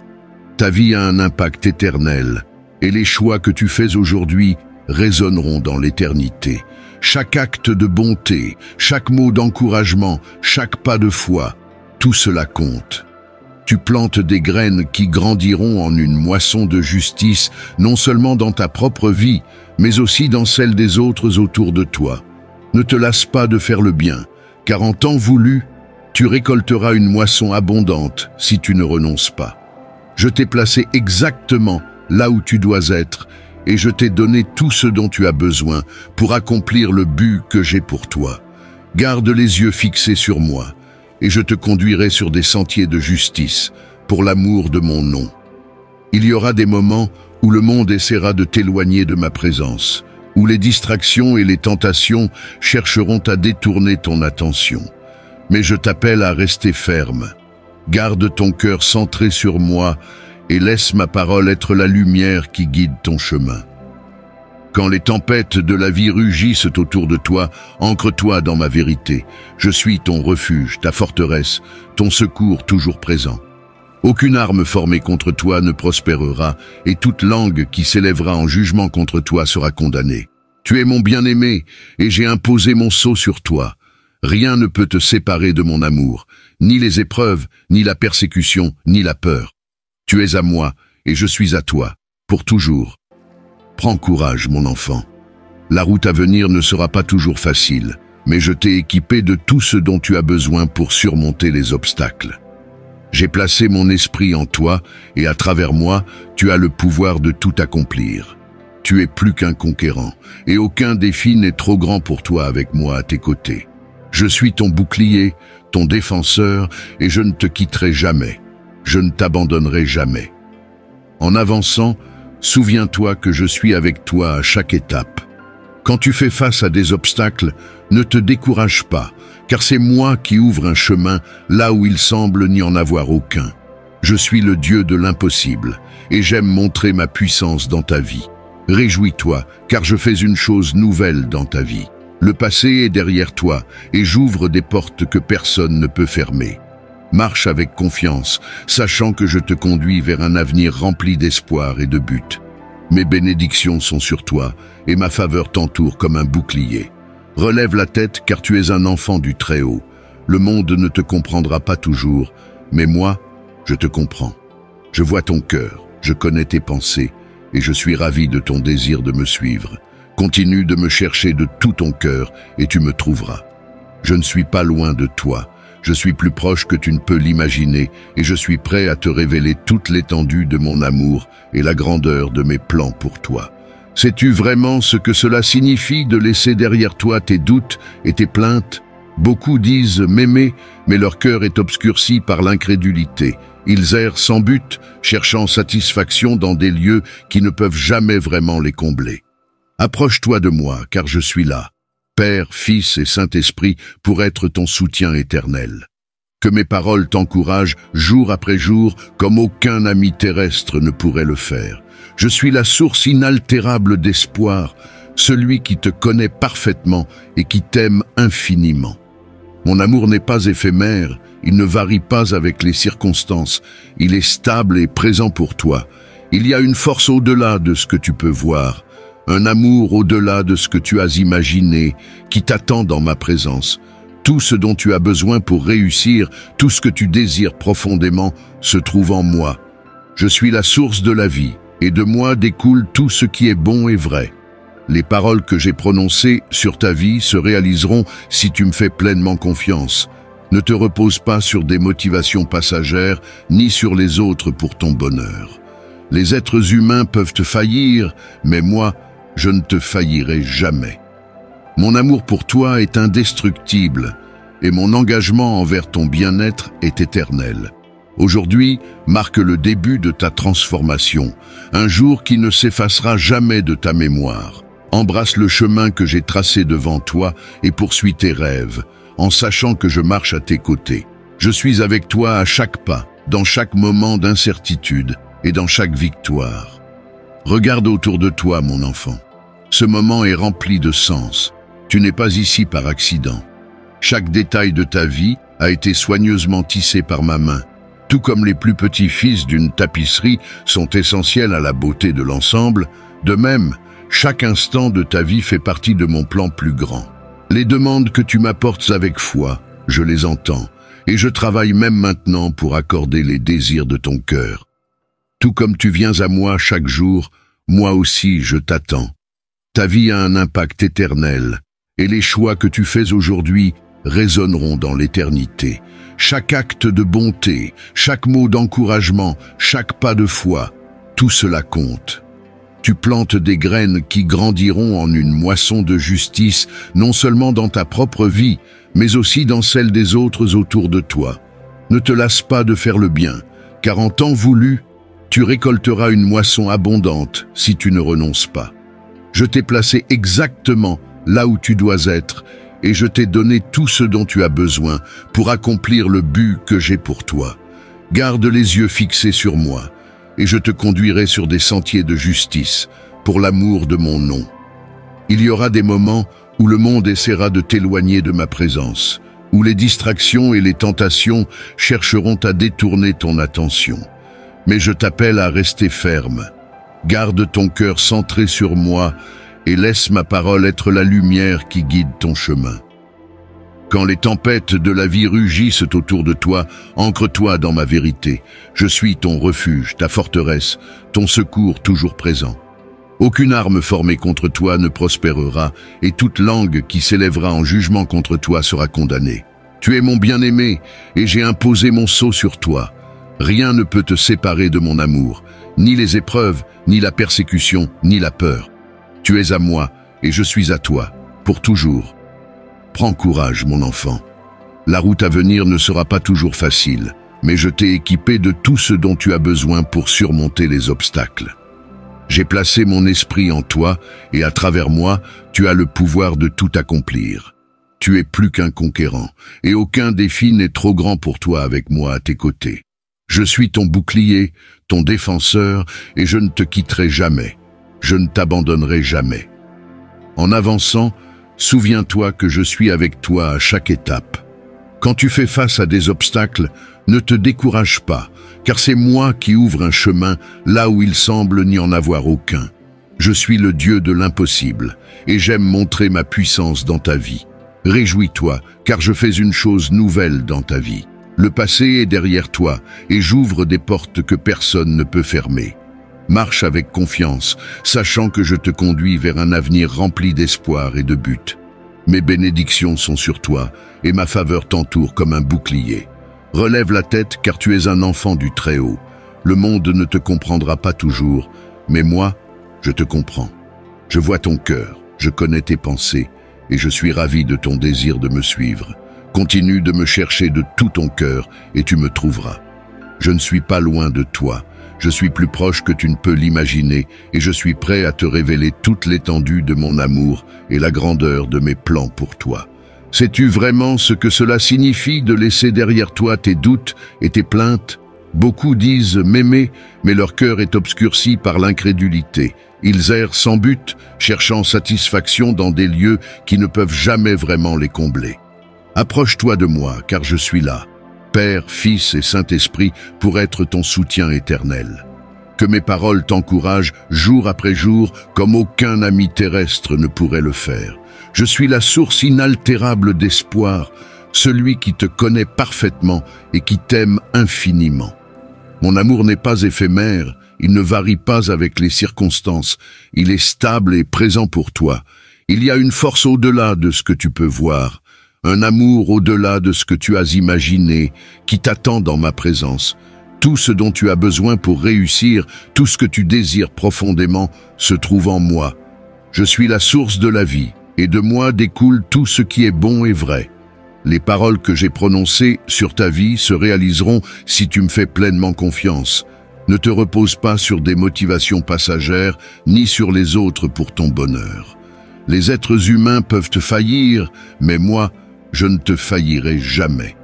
Ta vie a un impact éternel, et les choix que tu fais aujourd'hui résonneront dans l'éternité. Chaque acte de bonté, chaque mot d'encouragement, chaque pas de foi, tout cela compte. Tu plantes des graines qui grandiront en une moisson de justice, non seulement dans ta propre vie, mais aussi dans celle des autres autour de toi. Ne te lasse pas de faire le bien, car en temps voulu, tu récolteras une moisson abondante si tu ne renonces pas. Je t'ai placé exactement là où tu dois être, et je t'ai donné tout ce dont tu as besoin pour accomplir le but que j'ai pour toi. Garde les yeux fixés sur moi, et je te conduirai sur des sentiers de justice, pour l'amour de mon nom. Il y aura des moments où le monde essaiera de t'éloigner de ma présence, où les distractions et les tentations chercheront à détourner ton attention. Mais je t'appelle à rester ferme. Garde ton cœur centré sur moi, et laisse ma parole être la lumière qui guide ton chemin. Quand les tempêtes de la vie rugissent autour de toi, ancre-toi dans ma vérité. Je suis ton refuge, ta forteresse, ton secours toujours présent. Aucune arme formée contre toi ne prospérera, et toute langue qui s'élèvera en jugement contre toi sera condamnée. Tu es mon bien-aimé, et j'ai imposé mon sceau sur toi. Rien ne peut te séparer de mon amour, ni les épreuves, ni la persécution, ni la peur. Tu es à moi, et je suis à toi, pour toujours. Prends courage, mon enfant. La route à venir ne sera pas toujours facile, mais je t'ai équipé de tout ce dont tu as besoin pour surmonter les obstacles. J'ai placé mon esprit en toi, et à travers moi, tu as le pouvoir de tout accomplir. Tu es plus qu'un conquérant, et aucun défi n'est trop grand pour toi avec moi à tes côtés. Je suis ton bouclier, ton défenseur, et je ne te quitterai jamais. Je ne t'abandonnerai jamais. En avançant, souviens-toi que je suis avec toi à chaque étape. Quand tu fais face à des obstacles, ne te décourage pas, car c'est moi qui ouvre un chemin là où il semble n'y en avoir aucun. Je suis le Dieu de l'impossible, et j'aime montrer ma puissance dans ta vie. Réjouis-toi, car je fais une chose nouvelle dans ta vie. Le passé est derrière toi, et j'ouvre des portes que personne ne peut fermer. Marche avec confiance, sachant que je te conduis vers un avenir rempli d'espoir et de but. Mes bénédictions sont sur toi, et ma faveur t'entoure comme un bouclier. Relève la tête, car tu es un enfant du Très-Haut. Le monde ne te comprendra pas toujours, mais moi, je te comprends. Je vois ton cœur, je connais tes pensées, et je suis ravi de ton désir de me suivre. Continue de me chercher de tout ton cœur, et tu me trouveras. Je ne suis pas loin de toi. Je suis plus proche que tu ne peux l'imaginer, et je suis prêt à te révéler toute l'étendue de mon amour et la grandeur de mes plans pour toi. Sais-tu vraiment ce que cela signifie de laisser derrière toi tes doutes et tes plaintes? Beaucoup disent m'aimer, mais leur cœur est obscurci par l'incrédulité. Ils errent sans but, cherchant satisfaction dans des lieux qui ne peuvent jamais vraiment les combler. Approche-toi de moi, car je suis là, Père, Fils et Saint-Esprit, pour être ton soutien éternel. Que mes paroles t'encouragent jour après jour, comme aucun ami terrestre ne pourrait le faire. Je suis la source inaltérable d'espoir, celui qui te connaît parfaitement et qui t'aime infiniment. Mon amour n'est pas éphémère, il ne varie pas avec les circonstances, il est stable et présent pour toi. Il y a une force au-delà de ce que tu peux voir, un amour au-delà de ce que tu as imaginé, qui t'attend dans ma présence. Tout ce dont tu as besoin pour réussir, tout ce que tu désires profondément, se trouve en moi. Je suis la source de la vie, et de moi découle tout ce qui est bon et vrai. Les paroles que j'ai prononcées sur ta vie se réaliseront si tu me fais pleinement confiance. Ne te repose pas sur des motivations passagères, ni sur les autres pour ton bonheur. Les êtres humains peuvent te faillir, mais moi, je ne te faillirai jamais. Mon amour pour toi est indestructible, et mon engagement envers ton bien-être est éternel. Aujourd'hui marque le début de ta transformation, un jour qui ne s'effacera jamais de ta mémoire. Embrasse le chemin que j'ai tracé devant toi et poursuis tes rêves, en sachant que je marche à tes côtés. Je suis avec toi à chaque pas, dans chaque moment d'incertitude et dans chaque victoire. Regarde autour de toi, mon enfant. Ce moment est rempli de sens. Tu n'es pas ici par accident. Chaque détail de ta vie a été soigneusement tissé par ma main. Tout comme les plus petits fils d'une tapisserie sont essentiels à la beauté de l'ensemble, de même, chaque instant de ta vie fait partie de mon plan plus grand. Les demandes que tu m'apportes avec foi, je les entends, et je travaille même maintenant pour accorder les désirs de ton cœur. Tout comme tu viens à moi chaque jour, moi aussi je t'attends. Ta vie a un impact éternel, et les choix que tu fais aujourd'hui résonneront dans l'éternité. Chaque acte de bonté, chaque mot d'encouragement, chaque pas de foi, tout cela compte. Tu plantes des graines qui grandiront en une moisson de justice, non seulement dans ta propre vie, mais aussi dans celle des autres autour de toi. Ne te lasse pas de faire le bien, car en temps voulu, tu récolteras une moisson abondante si tu ne renonces pas. Je t'ai placé exactement là où tu dois être, et je t'ai donné tout ce dont tu as besoin pour accomplir le but que j'ai pour toi. Garde les yeux fixés sur moi, et je te conduirai sur des sentiers de justice, pour l'amour de mon nom. Il y aura des moments où le monde essaiera de t'éloigner de ma présence, où les distractions et les tentations chercheront à détourner ton attention. Mais je t'appelle à rester ferme. Garde ton cœur centré sur moi et laisse ma parole être la lumière qui guide ton chemin. Quand les tempêtes de la vie rugissent autour de toi, ancre-toi dans ma vérité. Je suis ton refuge, ta forteresse, ton secours toujours présent. Aucune arme formée contre toi ne prospérera, et toute langue qui s'élèvera en jugement contre toi sera condamnée. Tu es mon bien-aimé, et j'ai imposé mon sceau sur toi. Rien ne peut te séparer de mon amour, ni les épreuves, ni la persécution, ni la peur. Tu es à moi et je suis à toi, pour toujours. Prends courage, mon enfant. La route à venir ne sera pas toujours facile, mais je t'ai équipé de tout ce dont tu as besoin pour surmonter les obstacles. J'ai placé mon esprit en toi et à travers moi, tu as le pouvoir de tout accomplir. Tu es plus qu'un conquérant et aucun défi n'est trop grand pour toi avec moi à tes côtés. Je suis ton bouclier, ton défenseur et je ne te quitterai jamais. Je ne t'abandonnerai jamais. En avançant, souviens-toi que je suis avec toi à chaque étape. Quand tu fais face à des obstacles, ne te décourage pas, car c'est moi qui ouvre un chemin là où il semble n'y en avoir aucun. Je suis le Dieu de l'impossible, et j'aime montrer ma puissance dans ta vie. Réjouis-toi, car je fais une chose nouvelle dans ta vie. Le passé est derrière toi, et j'ouvre des portes que personne ne peut fermer. Marche avec confiance, sachant que je te conduis vers un avenir rempli d'espoir et de buts. Mes bénédictions sont sur toi, et ma faveur t'entoure comme un bouclier. Relève la tête, car tu es un enfant du Très-Haut. Le monde ne te comprendra pas toujours, mais moi, je te comprends. Je vois ton cœur, je connais tes pensées, et je suis ravi de ton désir de me suivre. Continue de me chercher de tout ton cœur, et tu me trouveras. Je ne suis pas loin de toi. Je suis plus proche que tu ne peux l'imaginer, et je suis prêt à te révéler toute l'étendue de mon amour et la grandeur de mes plans pour toi. Sais-tu vraiment ce que cela signifie de laisser derrière toi tes doutes et tes plaintes? Beaucoup disent m'aimer, mais leur cœur est obscurci par l'incrédulité. Ils errent sans but, cherchant satisfaction dans des lieux qui ne peuvent jamais vraiment les combler. Approche-toi de moi, car je suis là, Père, Fils et Saint-Esprit, pour être ton soutien éternel. Que mes paroles t'encouragent jour après jour, comme aucun ami terrestre ne pourrait le faire. Je suis la source inaltérable d'espoir, celui qui te connaît parfaitement et qui t'aime infiniment. Mon amour n'est pas éphémère, il ne varie pas avec les circonstances, il est stable et présent pour toi. Il y a une force au-delà de ce que tu peux voir, un amour au-delà de ce que tu as imaginé, qui t'attend dans ma présence. Tout ce dont tu as besoin pour réussir, tout ce que tu désires profondément, se trouve en moi. Je suis la source de la vie, et de moi découle tout ce qui est bon et vrai. Les paroles que j'ai prononcées sur ta vie se réaliseront si tu me fais pleinement confiance. Ne te repose pas sur des motivations passagères, ni sur les autres pour ton bonheur. Les êtres humains peuvent te faillir, mais moi, je ne te faillirai jamais.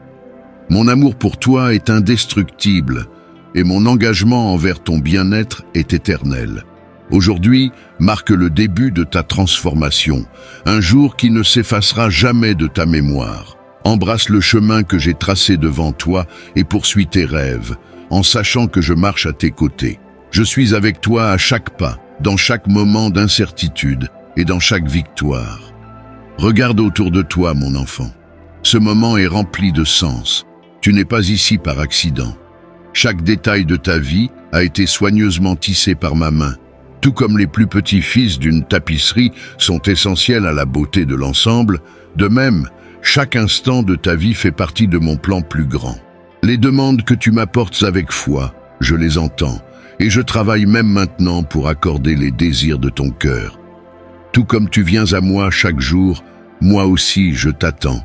Mon amour pour toi est indestructible, et mon engagement envers ton bien-être est éternel. Aujourd'hui marque le début de ta transformation, un jour qui ne s'effacera jamais de ta mémoire. Embrasse le chemin que j'ai tracé devant toi et poursuis tes rêves, en sachant que je marche à tes côtés. Je suis avec toi à chaque pas, dans chaque moment d'incertitude et dans chaque victoire. Regarde autour de toi, mon enfant. Ce moment est rempli de sens. Tu n'es pas ici par accident. Chaque détail de ta vie a été soigneusement tissé par ma main. Tout comme les plus petits fils d'une tapisserie sont essentiels à la beauté de l'ensemble, de même, chaque instant de ta vie fait partie de mon plan plus grand. Les demandes que tu m'apportes avec foi, je les entends, et je travaille même maintenant pour accorder les désirs de ton cœur. Tout comme tu viens à moi chaque jour, moi aussi je t'attends.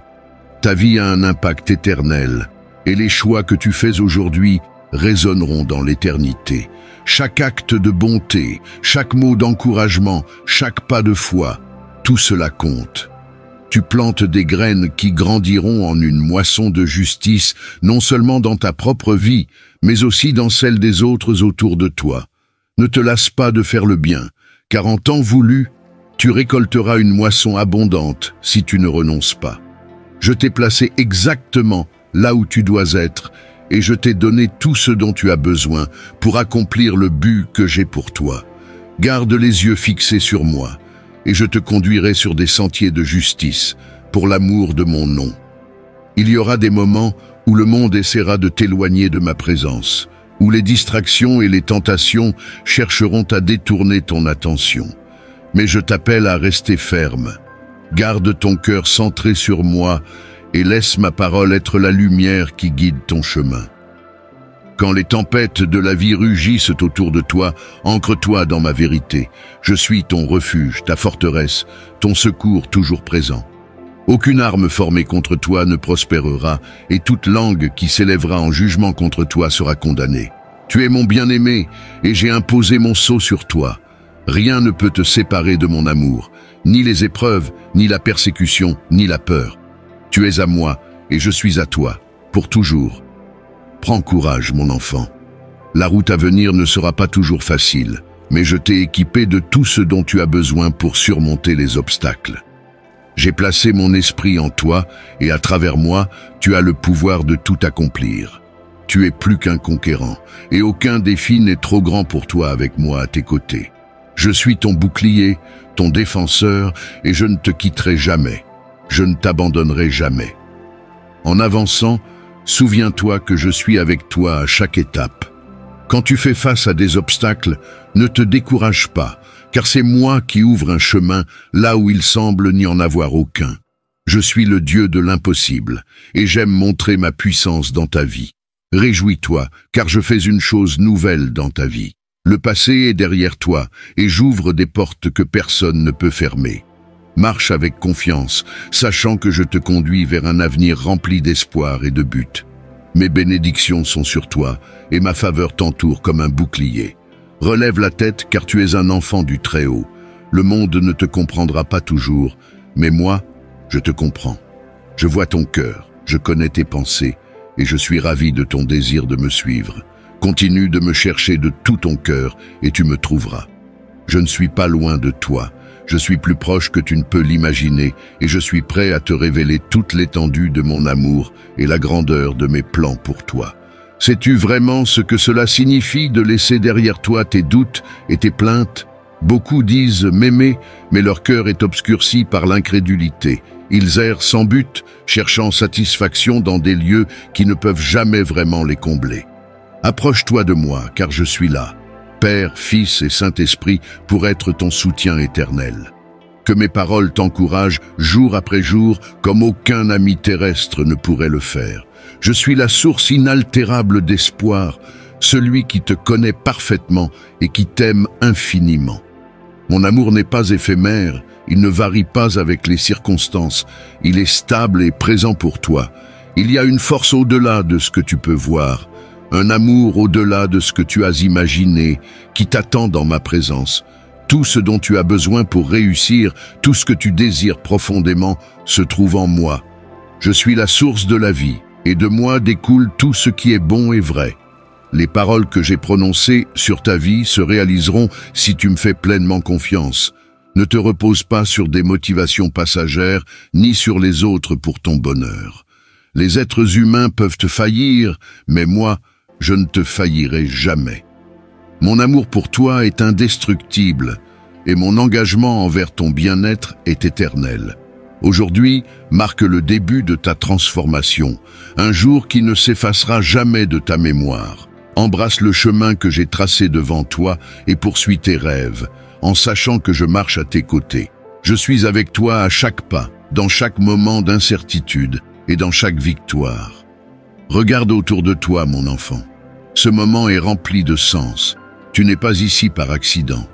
Ta vie a un impact éternel, et les choix que tu fais aujourd'hui résonneront dans l'éternité. Chaque acte de bonté, chaque mot d'encouragement, chaque pas de foi, tout cela compte. Tu plantes des graines qui grandiront en une moisson de justice, non seulement dans ta propre vie, mais aussi dans celle des autres autour de toi. Ne te lasse pas de faire le bien, car en temps voulu, tu récolteras une moisson abondante si tu ne renonces pas. Je t'ai placé exactement là où tu dois être, et je t'ai donné tout ce dont tu as besoin pour accomplir le but que j'ai pour toi. Garde les yeux fixés sur moi, et je te conduirai sur des sentiers de justice, pour l'amour de mon nom. Il y aura des moments où le monde essaiera de t'éloigner de ma présence, où les distractions et les tentations chercheront à détourner ton attention. Mais je t'appelle à rester ferme. Garde ton cœur centré sur moi et laisse ma parole être la lumière qui guide ton chemin. Quand les tempêtes de la vie rugissent autour de toi, ancre-toi dans ma vérité. Je suis ton refuge, ta forteresse, ton secours toujours présent. Aucune arme formée contre toi ne prospérera, et toute langue qui s'élèvera en jugement contre toi sera condamnée. Tu es mon bien-aimé, et j'ai imposé mon sceau sur toi. Rien ne peut te séparer de mon amour, ni les épreuves, ni la persécution, ni la peur. Tu es à moi, et je suis à toi, pour toujours. Prends courage, mon enfant. La route à venir ne sera pas toujours facile, mais je t'ai équipé de tout ce dont tu as besoin pour surmonter les obstacles. J'ai placé mon esprit en toi, et à travers moi, tu as le pouvoir de tout accomplir. Tu es plus qu'un conquérant, et aucun défi n'est trop grand pour toi avec moi à tes côtés. Je suis ton bouclier, ton défenseur, et je ne te quitterai jamais. Je ne t'abandonnerai jamais. En avançant, souviens-toi que je suis avec toi à chaque étape. Quand tu fais face à des obstacles, ne te décourage pas, car c'est moi qui ouvre un chemin là où il semble n'y en avoir aucun. Je suis le Dieu de l'impossible, et j'aime montrer ma puissance dans ta vie. Réjouis-toi, car je fais une chose nouvelle dans ta vie. Le passé est derrière toi, et j'ouvre des portes que personne ne peut fermer. Marche avec confiance, sachant que je te conduis vers un avenir rempli d'espoir et de but. Mes bénédictions sont sur toi, et ma faveur t'entoure comme un bouclier. Relève la tête, car tu es un enfant du Très-Haut. Le monde ne te comprendra pas toujours, mais moi, je te comprends. Je vois ton cœur, je connais tes pensées, et je suis ravi de ton désir de me suivre. Continue de me chercher de tout ton cœur, et tu me trouveras. Je ne suis pas loin de toi. Je suis plus proche que tu ne peux l'imaginer, et je suis prêt à te révéler toute l'étendue de mon amour et la grandeur de mes plans pour toi. Sais-tu vraiment ce que cela signifie de laisser derrière toi tes doutes et tes plaintes? Beaucoup disent m'aimer, mais leur cœur est obscurci par l'incrédulité. Ils errent sans but, cherchant satisfaction dans des lieux qui ne peuvent jamais vraiment les combler. Approche-toi de moi, car je suis là. Père, Fils et Saint-Esprit, pour être ton soutien éternel. Que mes paroles t'encouragent jour après jour, comme aucun ami terrestre ne pourrait le faire. Je suis la source inaltérable d'espoir, celui qui te connaît parfaitement et qui t'aime infiniment. Mon amour n'est pas éphémère, il ne varie pas avec les circonstances, il est stable et présent pour toi. Il y a une force au-delà de ce que tu peux voir. Un amour au-delà de ce que tu as imaginé, qui t'attend dans ma présence. Tout ce dont tu as besoin pour réussir, tout ce que tu désires profondément, se trouve en moi. Je suis la source de la vie, et de moi découle tout ce qui est bon et vrai. Les paroles que j'ai prononcées sur ta vie se réaliseront si tu me fais pleinement confiance. Ne te repose pas sur des motivations passagères, ni sur les autres pour ton bonheur. Les êtres humains peuvent te faillir, mais moi, je ne te faillirai jamais. Mon amour pour toi est indestructible et mon engagement envers ton bien-être est éternel. Aujourd'hui marque le début de ta transformation, un jour qui ne s'effacera jamais de ta mémoire. Embrasse le chemin que j'ai tracé devant toi et poursuis tes rêves, en sachant que je marche à tes côtés. Je suis avec toi à chaque pas, dans chaque moment d'incertitude et dans chaque victoire. Regarde autour de toi, mon enfant. Ce moment est rempli de sens. Tu n'es pas ici par accident.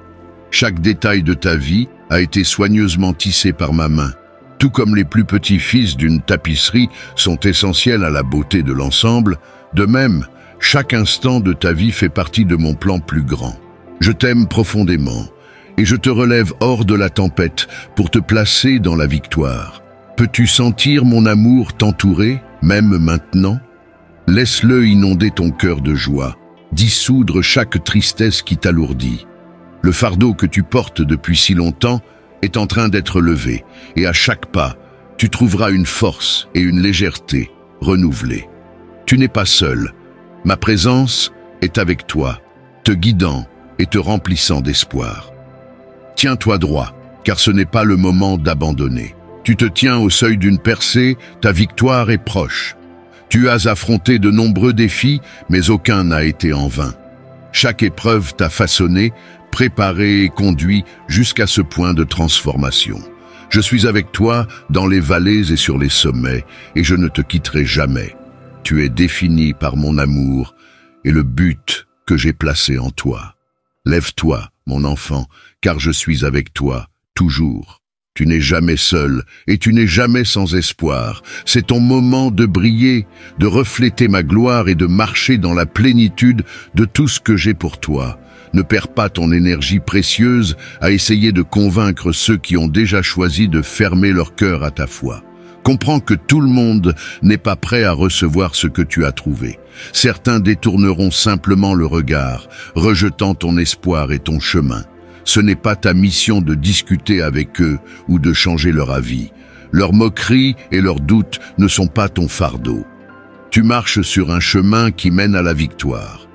Chaque détail de ta vie a été soigneusement tissé par ma main. Tout comme les plus petits fils d'une tapisserie sont essentiels à la beauté de l'ensemble, de même, chaque instant de ta vie fait partie de mon plan plus grand. Je t'aime profondément et je te relève hors de la tempête pour te placer dans la victoire. Peux-tu sentir mon amour t'entourer, même maintenant? Laisse-le inonder ton cœur de joie, dissoudre chaque tristesse qui t'alourdit. Le fardeau que tu portes depuis si longtemps est en train d'être levé, et à chaque pas, tu trouveras une force et une légèreté renouvelées. Tu n'es pas seul, ma présence est avec toi, te guidant et te remplissant d'espoir. Tiens-toi droit, car ce n'est pas le moment d'abandonner. Tu te tiens au seuil d'une percée, ta victoire est proche. Tu as affronté de nombreux défis, mais aucun n'a été en vain. Chaque épreuve t'a façonné, préparé et conduit jusqu'à ce point de transformation. Je suis avec toi dans les vallées et sur les sommets, et je ne te quitterai jamais. Tu es défini par mon amour, et le but que j'ai placé en toi. Lève-toi, mon enfant, car je suis avec toi, toujours. Tu n'es jamais seul et tu n'es jamais sans espoir. C'est ton moment de briller, de refléter ma gloire et de marcher dans la plénitude de tout ce que j'ai pour toi. Ne perds pas ton énergie précieuse à essayer de convaincre ceux qui ont déjà choisi de fermer leur cœur à ta foi. Comprends que tout le monde n'est pas prêt à recevoir ce que tu as trouvé. Certains détourneront simplement le regard, rejetant ton espoir et ton chemin. Ce n'est pas ta mission de discuter avec eux ou de changer leur avis. Leurs moqueries et leurs doutes ne sont pas ton fardeau. Tu marches sur un chemin qui mène à la victoire.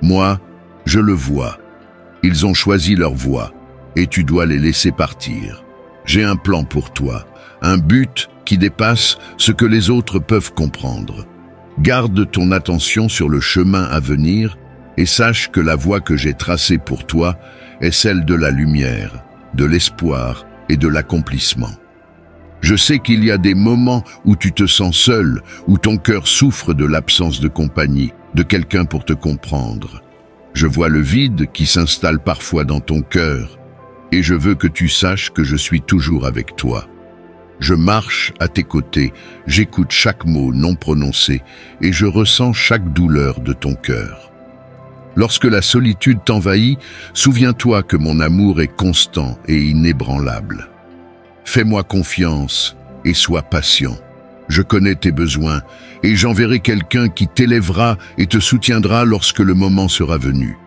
Moi, je le vois. Ils ont choisi leur voie et tu dois les laisser partir. J'ai un plan pour toi, un but qui dépasse ce que les autres peuvent comprendre. Garde ton attention sur le chemin à venir et sache que la voie que j'ai tracée pour toi est celle de la lumière, de l'espoir et de l'accomplissement. Je sais qu'il y a des moments où tu te sens seul, où ton cœur souffre de l'absence de compagnie, de quelqu'un pour te comprendre. Je vois le vide qui s'installe parfois dans ton cœur et je veux que tu saches que je suis toujours avec toi. Je marche à tes côtés, j'écoute chaque mot non prononcé et je ressens chaque douleur de ton cœur. Lorsque la solitude t'envahit, souviens-toi que mon amour est constant et inébranlable. Fais-moi confiance et sois patient. Je connais tes besoins et j'enverrai quelqu'un qui t'élèvera et te soutiendra lorsque le moment sera venu.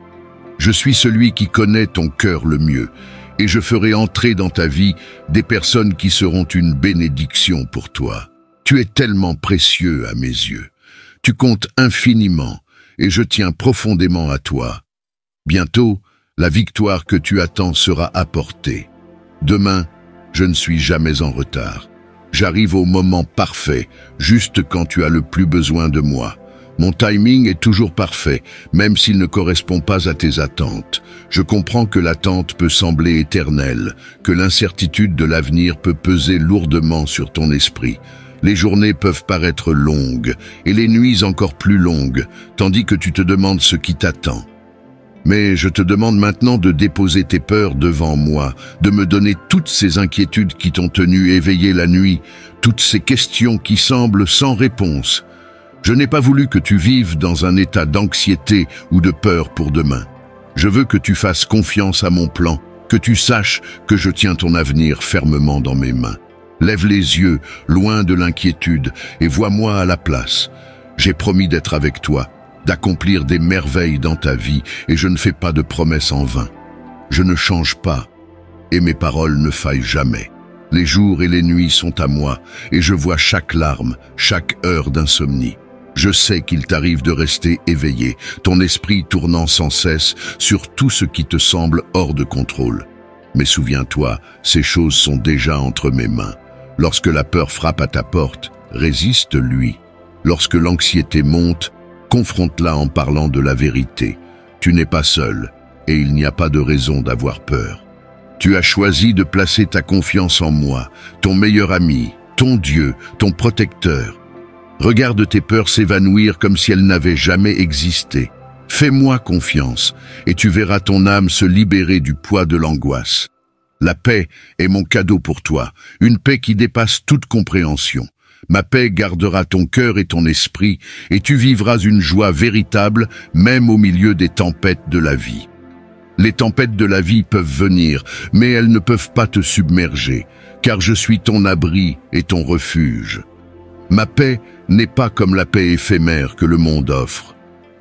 Je suis celui qui connaît ton cœur le mieux et je ferai entrer dans ta vie des personnes qui seront une bénédiction pour toi. Tu es tellement précieux à mes yeux. Tu comptes infiniment et je tiens profondément à toi. Bientôt, la victoire que tu attends sera apportée. Demain, je ne suis jamais en retard. J'arrive au moment parfait, juste quand tu as le plus besoin de moi. Mon timing est toujours parfait, même s'il ne correspond pas à tes attentes. Je comprends que l'attente peut sembler éternelle, que l'incertitude de l'avenir peut peser lourdement sur ton esprit. Les journées peuvent paraître longues, et les nuits encore plus longues, tandis que tu te demandes ce qui t'attend. Mais je te demande maintenant de déposer tes peurs devant moi, de me donner toutes ces inquiétudes qui t'ont tenu éveillé la nuit, toutes ces questions qui semblent sans réponse. Je n'ai pas voulu que tu vives dans un état d'anxiété ou de peur pour demain. Je veux que tu fasses confiance à mon plan, que tu saches que je tiens ton avenir fermement dans mes mains. Lève les yeux, loin de l'inquiétude, et vois-moi à la place. J'ai promis d'être avec toi, d'accomplir des merveilles dans ta vie, et je ne fais pas de promesses en vain. Je ne change pas, et mes paroles ne faillent jamais. Les jours et les nuits sont à moi, et je vois chaque larme, chaque heure d'insomnie. Je sais qu'il t'arrive de rester éveillé, ton esprit tournant sans cesse sur tout ce qui te semble hors de contrôle. Mais souviens-toi, ces choses sont déjà entre mes mains. Lorsque la peur frappe à ta porte, résiste-lui. Lorsque l'anxiété monte, confronte-la en parlant de la vérité. Tu n'es pas seul, et il n'y a pas de raison d'avoir peur. Tu as choisi de placer ta confiance en moi, ton meilleur ami, ton Dieu, ton protecteur. Regarde tes peurs s'évanouir comme si elles n'avaient jamais existé. Fais-moi confiance, et tu verras ton âme se libérer du poids de l'angoisse. La paix est mon cadeau pour toi, une paix qui dépasse toute compréhension. Ma paix gardera ton cœur et ton esprit, et tu vivras une joie véritable, même au milieu des tempêtes de la vie. Les tempêtes de la vie peuvent venir, mais elles ne peuvent pas te submerger, car je suis ton abri et ton refuge. Ma paix n'est pas comme la paix éphémère que le monde offre.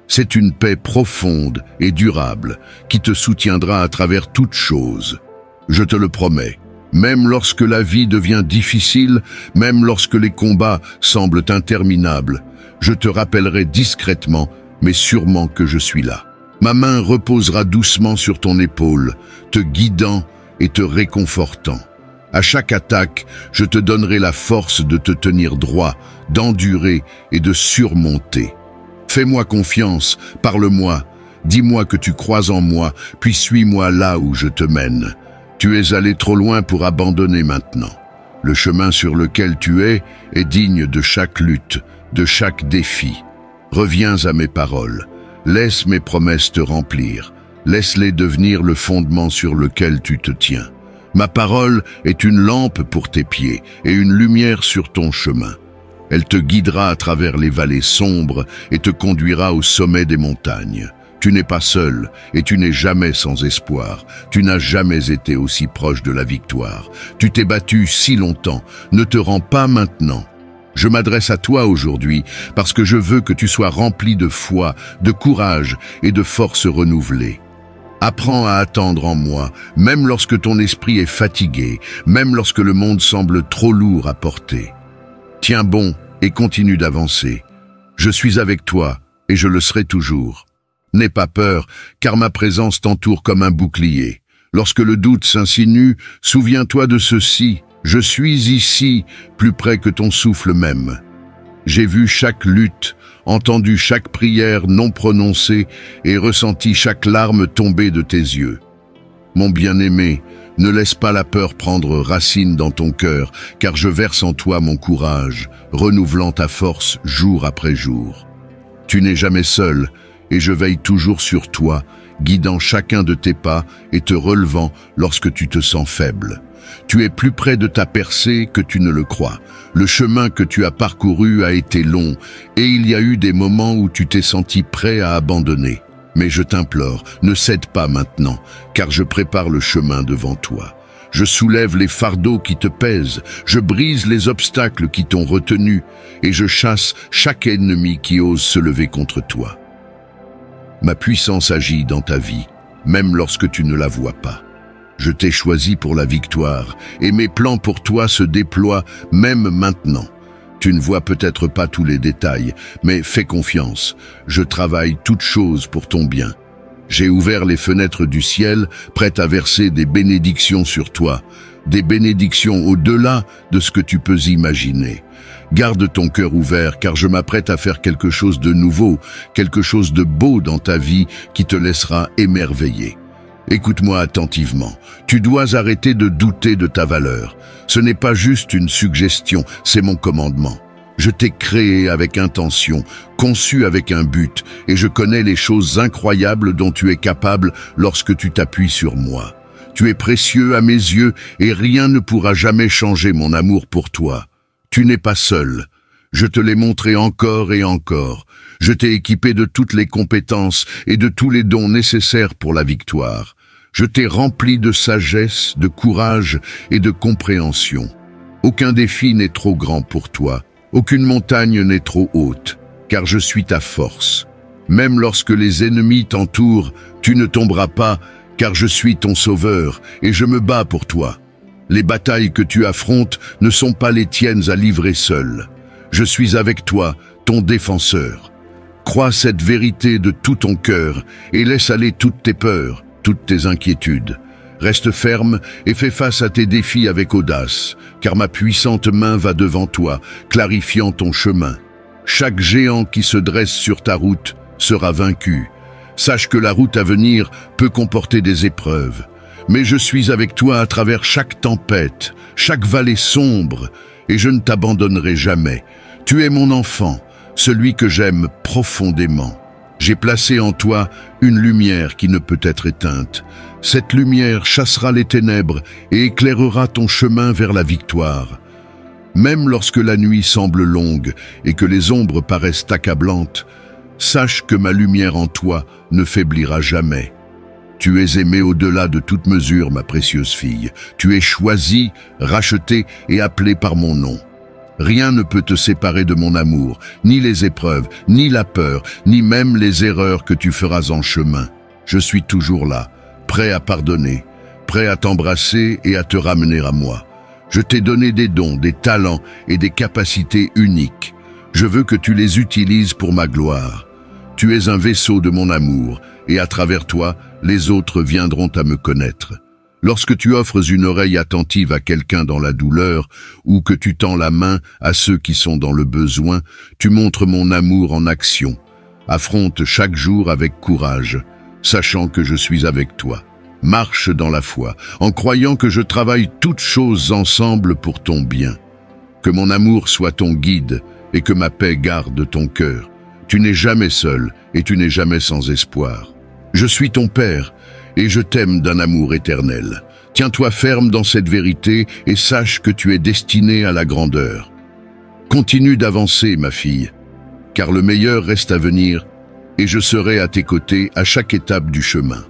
C'est une paix profonde et durable qui te soutiendra à travers toutes choses. Je te le promets. Même lorsque la vie devient difficile, même lorsque les combats semblent interminables, je te rappellerai discrètement, mais sûrement que je suis là. Ma main reposera doucement sur ton épaule, te guidant et te réconfortant. À chaque attaque, je te donnerai la force de te tenir droit, d'endurer et de surmonter. Fais-moi confiance, parle-moi, dis-moi que tu crois en moi, puis suis-moi là où je te mène. Tu es allé trop loin pour abandonner maintenant. Le chemin sur lequel tu es digne de chaque lutte, de chaque défi. Reviens à mes paroles. Laisse mes promesses te remplir. Laisse-les devenir le fondement sur lequel tu te tiens. Ma parole est une lampe pour tes pieds et une lumière sur ton chemin. Elle te guidera à travers les vallées sombres et te conduira au sommet des montagnes. Tu n'es pas seul et tu n'es jamais sans espoir. Tu n'as jamais été aussi proche de la victoire. Tu t'es battu si longtemps, ne te rends pas maintenant. Je m'adresse à toi aujourd'hui parce que je veux que tu sois rempli de foi, de courage et de force renouvelée. Apprends à attendre en moi, même lorsque ton esprit est fatigué, même lorsque le monde semble trop lourd à porter. Tiens bon et continue d'avancer. Je suis avec toi et je le serai toujours. N'aie pas peur, car ma présence t'entoure comme un bouclier. Lorsque le doute s'insinue, souviens-toi de ceci. Je suis ici, plus près que ton souffle même. J'ai vu chaque lutte, entendu chaque prière non prononcée et ressenti chaque larme tomber de tes yeux. Mon bien-aimé, ne laisse pas la peur prendre racine dans ton cœur, car je verse en toi mon courage, renouvelant ta force jour après jour. Tu n'es jamais seul, et je veille toujours sur toi, guidant chacun de tes pas et te relevant lorsque tu te sens faible. Tu es plus près de ta percée que tu ne le crois. Le chemin que tu as parcouru a été long, et il y a eu des moments où tu t'es senti prêt à abandonner. Mais je t'implore, ne cède pas maintenant, car je prépare le chemin devant toi. Je soulève les fardeaux qui te pèsent, je brise les obstacles qui t'ont retenu, et je chasse chaque ennemi qui ose se lever contre toi. Ma puissance agit dans ta vie, même lorsque tu ne la vois pas. Je t'ai choisi pour la victoire, et mes plans pour toi se déploient même maintenant. Tu ne vois peut-être pas tous les détails, mais fais confiance, je travaille toutes choses pour ton bien. J'ai ouvert les fenêtres du ciel, prêtes à verser des bénédictions sur toi, des bénédictions au-delà de ce que tu peux imaginer. Garde ton cœur ouvert, car je m'apprête à faire quelque chose de nouveau, quelque chose de beau dans ta vie qui te laissera émerveiller. Écoute-moi attentivement. Tu dois arrêter de douter de ta valeur. Ce n'est pas juste une suggestion, c'est mon commandement. Je t'ai créé avec intention, conçu avec un but, et je connais les choses incroyables dont tu es capable lorsque tu t'appuies sur moi. Tu es précieux à mes yeux et rien ne pourra jamais changer mon amour pour toi. Tu n'es pas seul. Je te l'ai montré encore et encore. Je t'ai équipé de toutes les compétences et de tous les dons nécessaires pour la victoire. Je t'ai rempli de sagesse, de courage et de compréhension. Aucun défi n'est trop grand pour toi. Aucune montagne n'est trop haute, car je suis ta force. Même lorsque les ennemis t'entourent, tu ne tomberas pas, car je suis ton sauveur et je me bats pour toi. Les batailles que tu affrontes ne sont pas les tiennes à livrer seul. Je suis avec toi, ton défenseur. Crois cette vérité de tout ton cœur et laisse aller toutes tes peurs, toutes tes inquiétudes. Reste ferme et fais face à tes défis avec audace, car ma puissante main va devant toi, clarifiant ton chemin. Chaque géant qui se dresse sur ta route sera vaincu. Sache que la route à venir peut comporter des épreuves. Mais je suis avec toi à travers chaque tempête, chaque vallée sombre, et je ne t'abandonnerai jamais. Tu es mon enfant, celui que j'aime profondément. J'ai placé en toi une lumière qui ne peut être éteinte. Cette lumière chassera les ténèbres et éclairera ton chemin vers la victoire. Même lorsque la nuit semble longue et que les ombres paraissent accablantes, sache que ma lumière en toi ne faiblira jamais. Tu es aimée au-delà de toute mesure, ma précieuse fille. Tu es choisie, rachetée et appelée par mon nom. Rien ne peut te séparer de mon amour, ni les épreuves, ni la peur, ni même les erreurs que tu feras en chemin. Je suis toujours là, prêt à pardonner, prêt à t'embrasser et à te ramener à moi. Je t'ai donné des dons, des talents et des capacités uniques. Je veux que tu les utilises pour ma gloire. Tu es un vaisseau de mon amour, et à travers toi, les autres viendront à me connaître. Lorsque tu offres une oreille attentive à quelqu'un dans la douleur, ou que tu tends la main à ceux qui sont dans le besoin, tu montres mon amour en action. Affronte chaque jour avec courage, sachant que je suis avec toi. Marche dans la foi, en croyant que je travaille toutes choses ensemble pour ton bien. Que mon amour soit ton guide et que ma paix garde ton cœur. Tu n'es jamais seul et tu n'es jamais sans espoir. Je suis ton Père et je t'aime d'un amour éternel. Tiens-toi ferme dans cette vérité et sache que tu es destinée à la grandeur. Continue d'avancer, ma fille, car le meilleur reste à venir et je serai à tes côtés à chaque étape du chemin.